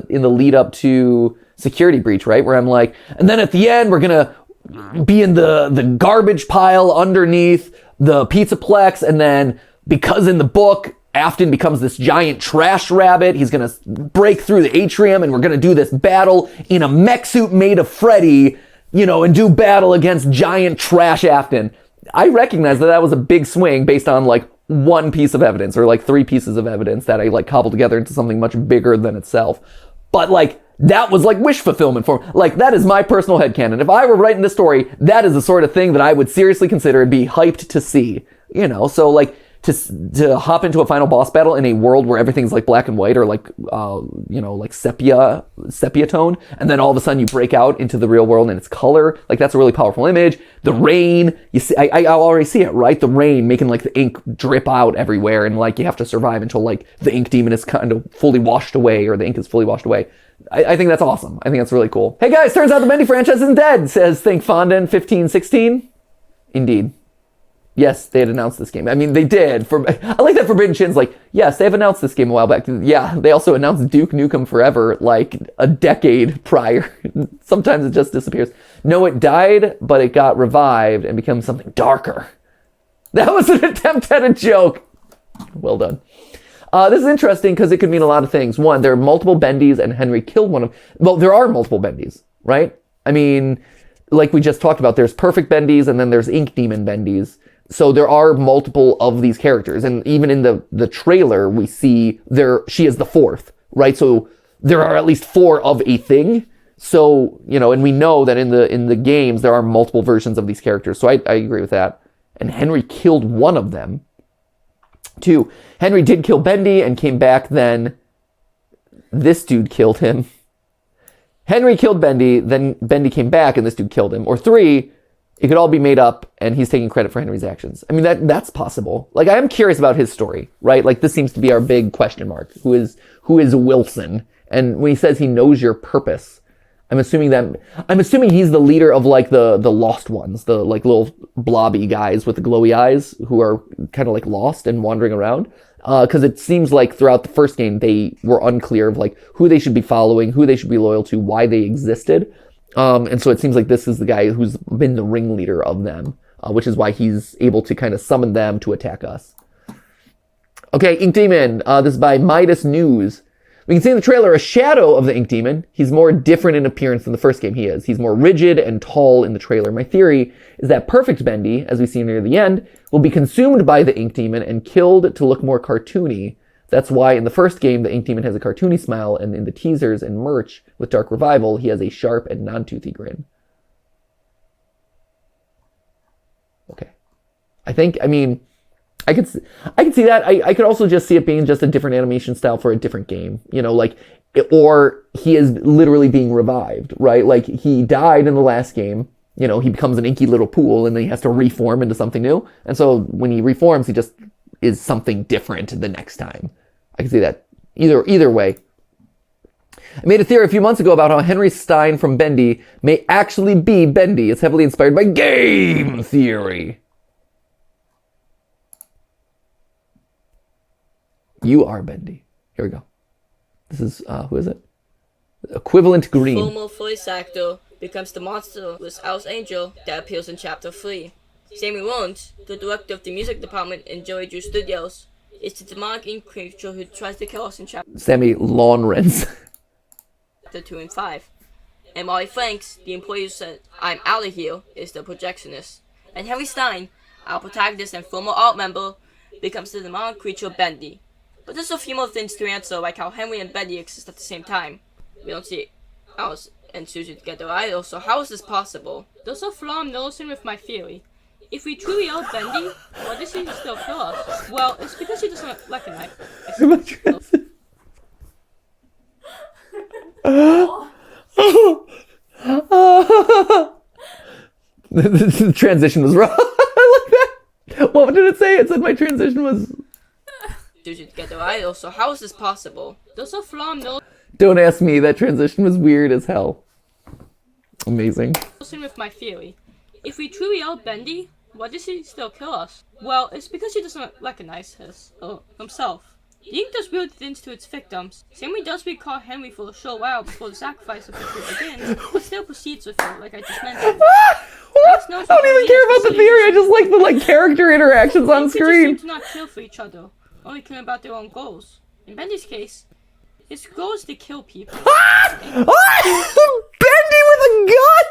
in the lead up to Security Breach, right? Where I'm like, and then at the end, we're going to be in the garbage pile underneath the Pizzaplex. And then because in the book, Afton becomes this giant trash rabbit. He's going to break through the atrium and we're going to do this battle in a mech suit made of Freddy, you know, and do battle against giant trash Afton. I recognize that was a big swing based on like one piece of evidence or like 3 pieces of evidence that I like cobbled together into something much bigger than itself. But like, that was like wish fulfillment for me. Like, that is my personal headcanon. If I were writing this story, that is the sort of thing that I would seriously consider and be hyped to see, you know? So like, to hop into a final boss battle in a world where everything's like black and white or like, you know, like sepia tone. And then all of a sudden you break out into the real world and it's color. Like, that's a really powerful image. The rain, you see, I already see it, right? The rain making like the ink drip out everywhere. And like, you have to survive until like the ink demon is kind of fully washed away or the ink is fully washed away. I think that's awesome. I think that's really cool. Hey guys, turns out the Bendy franchise isn't dead, says Think Fondant 1516. Indeed. Yes, they had announced this game. I mean, they did. I like that Forbidden Chin's like, yes, they've announced this game a while back. Yeah, they also announced Duke Nukem Forever like a decade prior. Sometimes it just disappears. No, it died, but it got revived and became something darker. That was an attempt at a joke. Well done. This is interesting because it could mean a lot of things. One, there are multiple Bendys and Henry killed one of them. Well, there are multiple Bendys, right? I mean, like we just talked about, there's perfect Bendys and then there's Ink Demon Bendys. So there are multiple of these characters. And even in the trailer, we see she is the 4th, right? So there are at least 4 of a thing. So, you know, and we know that in the games, there are multiple versions of these characters. So I agree with that. And Henry killed one of them. 2, Henry did kill Bendy and came back then. This dude killed him. Henry killed Bendy, then Bendy came back and this dude killed him. Or 3, it could all be made up and he's taking credit for Henry's actions. I mean, that's possible. Like, I am curious about his story, right? Like, this seems to be our big question mark. Who is Wilson? And when he says he knows your purpose, I'm assuming he's the leader of like the lost ones, the like little blobby guys with the glowy eyes who are kind of like lost and wandering around. Because it seems like throughout the first game, they were unclear of like who they should be following, who they should be loyal to, why they existed. And so it seems like this is the guy who's been the ringleader of them, which is why he's able to kind of summon them to attack us. Okay, Ink Demon. This is by Midas News. We can see in the trailer a shadow of the ink demon. He's more different in appearance than the first game he is. He's more rigid and tall in the trailer. My theory is that Perfect Bendy, as we see near the end, will be consumed by the ink demon and killed to look more cartoony. That's why in the first game, the ink demon has a cartoony smile, and in the teasers and merch with Dark Revival, he has a sharp and non-toothy grin. Okay. I could see that. I could also just see it being just a different animation style for a different game, or he is literally being revived, right? Like he died in the last game, he becomes an inky little pool and then he has to reform into something new. And so when he reforms, he just is something different the next time. I can see that either way. I made a theory a few months ago about how Henry Stein from Bendy may actually be Bendy. It's heavily inspired by game theory. You are Bendy. Here we go. This is, who is it? Equivalent Green. Former voice actor becomes the monster with Alice Angel that appears in Chapter 3. Sammy Lawrence, the director of the music department in Joey Drew Studios, is the demonic ink creature who tries to kill us in Chapter Sammy Lawrence. 2 and 5. And Molly Franks, the employee who said, "I'm out of here," is the projectionist. And Henry Stein, our protagonist and former art member, becomes the demonic creature Bendy. But there's a few more things to answer, like how Henry and Bendy exist at the same time. We don't see Alice and Susie together either, so how is this possible? There's a flaw I'm noticing with my theory. If we truly are Bendy, why does he still kill us? Well, it's because he doesn't recognize us. The transition was wrong. I like that. What did it say? It said my transition was... together either, so how is this possible? There's a flaw I'm Don't ask me, that transition was weird as hell. Amazing. noticing with my theory. If we truly are Bendy, why does he still kill us? Well, it's because he doesn't recognize himself. The ink does weird things to its victims. Sammy does recall Henry for a short while before the sacrifice officially begins, but still proceeds with it, like I just mentioned. I don't even care about the theory, I just like the character interactions on screen. Creatures seem to not kill for each other, only care about their own goals. In Bendy's case, his goal is to kill people. Bendy with a gun!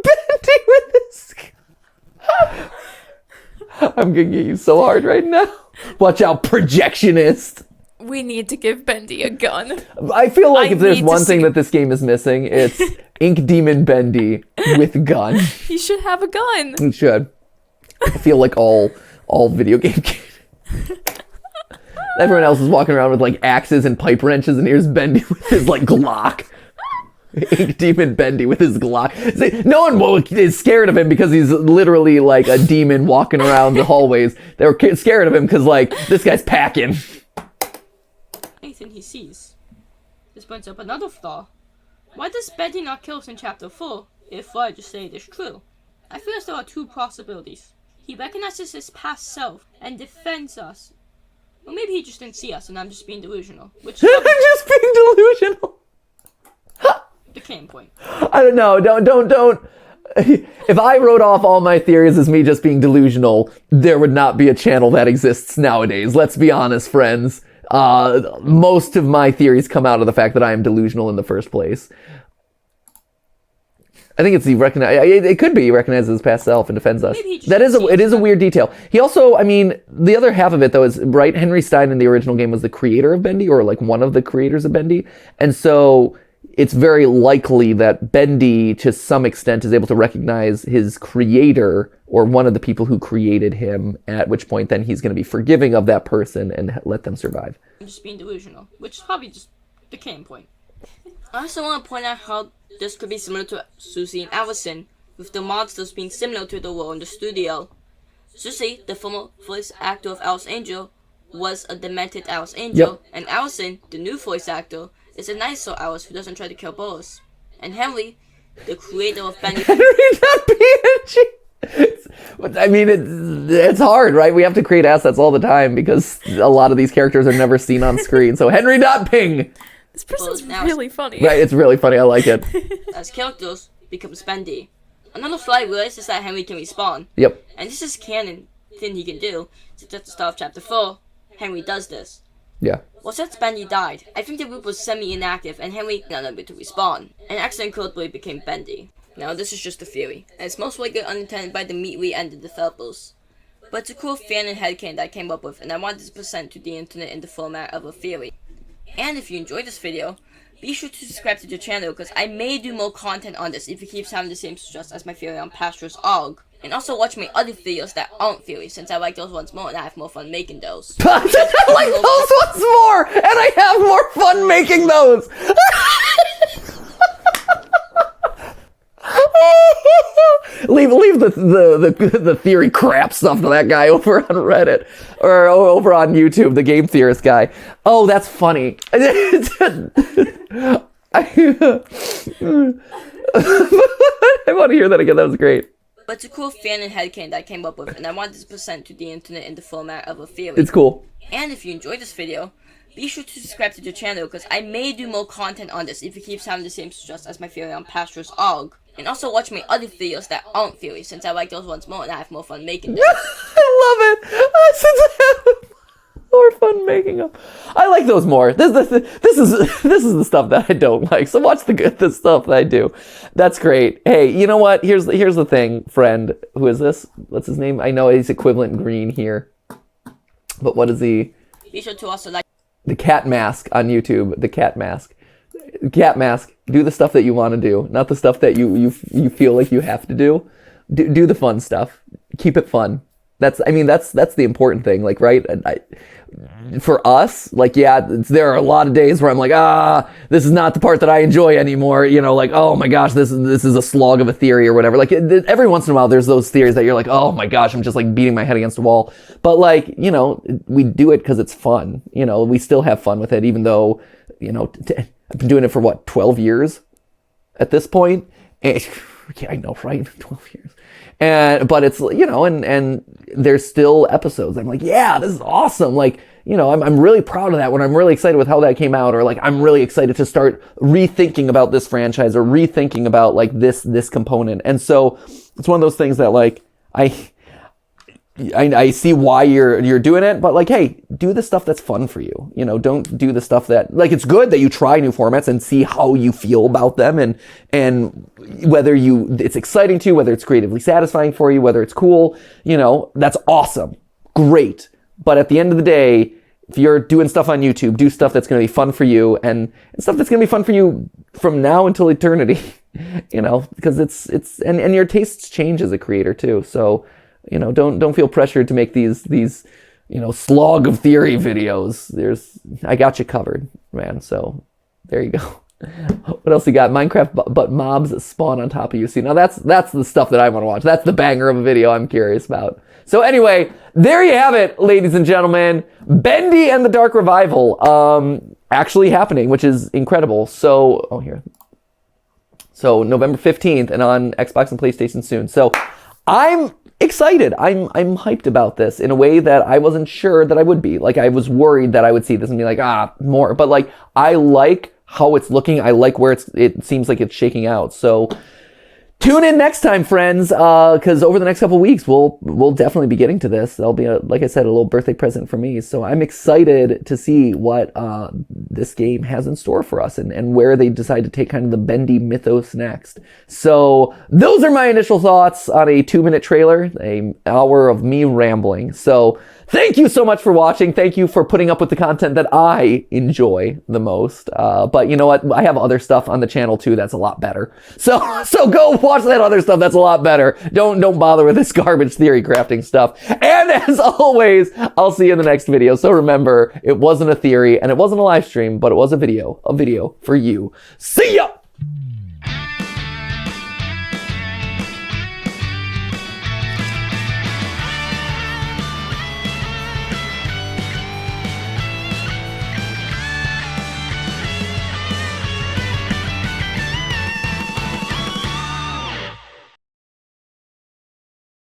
Bendy with this gun. I'm gonna get you so hard right now. Watch out, projectionist. We need to give Bendy a gun. I feel like if there's one thing that this game is missing, it's Ink Demon Bendy with gun. He should have a gun. He should. I feel like all video game everyone else is walking around with axes and pipe wrenches, and here's Bendy with his Glock. Ink Demon Bendy with his Glock. See, no one is scared of him because he's literally a demon walking around the hallways. They were scared of him because this guy's packing. Anything he sees. This brings up another flaw. Why does Bendy not kill us in Chapter 4 if what I just said is true? I feel as there are two possibilities. He recognizes his past self and defends us. Or maybe he just didn't see us and I'm just being delusional. Which I'm just being delusional. The cane point. I don't know. Don't. If I wrote off all my theories as me just being delusional, there would not be a channel that exists nowadays. Let's be honest, friends. Most of my theories come out of the fact that I am delusional in the first place. I think it's it could be he recognizes his past self and defends us. It is a weird detail. He also, the other half of it though is, right, Henry Stein in the original game was the creator of Bendy, or one of the creators of Bendy. And so it's very likely that Bendy, to some extent, is able to recognize his creator or one of the people who created him, at which point then he's going to be forgiving of that person and let them survive. I'm just being delusional, which is probably just the cane point. I also want to point out how this could be similar to Susie and Allison, with the monsters being similar to the role in the studio. Susie, the former voice actor of Alice Angel, was a demented Alice Angel, and Allison, the new voice actor, is a nicer Alice who doesn't try to kill boys. And Henry, the creator of Bendy... Henry, not PNG! It's hard, right? We have to create assets all the time because a lot of these characters are never seen on screen. So Henry not ping! This person's really funny. Right, it's really funny. I like it. As characters becomes Bendy. Another flaw I realized is that Henry can respawn. Yep. And this is canon thing he can do. Since at the start of chapter 4, Henry does this. Yeah. Well, since Bendy died, I think the group was semi-inactive and Henry unable to respawn. An accident codebreak became Bendy. Now, this is just a theory, and it's most likely unintended by the meat we and the developers. But it's a cool fan and headcanon that I came up with, and I wanted to present to the internet in the format of a theory. And if you enjoyed this video, be sure to subscribe to the channel, because I may do more content on this if it keeps having the same success as my theory on Pastor's Og. And also watch my other videos that aren't theories, since I like those ones more and I have more fun making those. I like those ones more, and I have more fun making those. leave the theory crap stuff to that guy over on Reddit or over on YouTube, the game theorist guy. Oh, that's funny. I want to hear that again. That was great. But it's a cool fan and headcanon that I came up with, and I wanted to present to the internet in the format of a theory. It's cool. And if you enjoyed this video, be sure to subscribe to the channel, because I may do more content on this if it keeps having the same success as my theory on Pastor's Og. And also watch my other videos that aren't theories, since I like those ones more and I have more fun making them. I love it. Since I have more fun making them. I like those more. This is the stuff that I don't like. So watch the stuff that I do. That's great. Hey, you know what? Here's the thing, friend. Who is this? What's his name? I know he's equivalent green here. But what is he? Be sure to also like The cat mask on YouTube. The cat mask. Cat mask. Do the stuff that you want to do, not the stuff that you feel like you have to do. Do the fun stuff. Keep it fun. That's the important thing. Like, right? For us, like, yeah, there are a lot of days where I'm like, this is not the part that I enjoy anymore. You know, like, oh my gosh, this is a slog of a theory or whatever. Like, every once in a while, there's those theories that you're like, oh my gosh, I'm just like beating my head against a wall. But like, you know, we do it because it's fun. You know, we still have fun with it, even though, you know, I've been doing it for what, 12 years at this point? And, yeah, I know, right? 12 years. But it's, you know, and there's still episodes. I'm like, yeah, this is awesome. Like, you know, I'm really proud of that when I'm really excited with how that came out, or like, I'm really excited to start rethinking about this franchise or rethinking about like this component. And so it's one of those things that like, I see why you're doing it, but like, hey, do the stuff that's fun for you. You know, don't do the stuff that, like, it's good that you try new formats and see how you feel about them, and whether it's exciting to you, whether it's creatively satisfying for you, whether it's cool, you know, that's awesome. Great. But at the end of the day, if you're doing stuff on YouTube, do stuff that's going to be fun for you, and stuff that's going to be fun for you from now until eternity, you know, because it's and your tastes change as a creator too. So, you know, don't feel pressured to make these, you know, slog of theory videos. I got you covered, man. So there you go. What else you got? Minecraft, but mobs spawn on top of you. See, now that's the stuff that I want to watch. That's the banger of a video I'm curious about. So anyway, there you have it, ladies and gentlemen. Bendy and the Dark Revival actually happening, which is incredible. So, So November 15th and on Xbox and PlayStation soon. So I'm excited. I'm hyped about this in a way that I wasn't sure that I would be. Like, I was worried that I would see this and be like, more. But like, I like how it's looking. I like where it seems like it's shaking out. So tune in next time, friends, because over the next couple of weeks, we'll definitely be getting to this. That'll be, like I said, a little birthday present for me. So I'm excited to see what this game has in store for us, and where they decide to take kind of the Bendy mythos next. So those are my initial thoughts on a 2-minute trailer, an hour of me rambling. So thank you so much for watching. Thank you for putting up with the content that I enjoy the most. But you know what? I have other stuff on the channel too that's a lot better. So go watch that other stuff that's a lot better. Don't bother with this garbage theory crafting stuff. And as always, I'll see you in the next video. So remember, it wasn't a theory and it wasn't a live stream, but it was a video for you. See ya!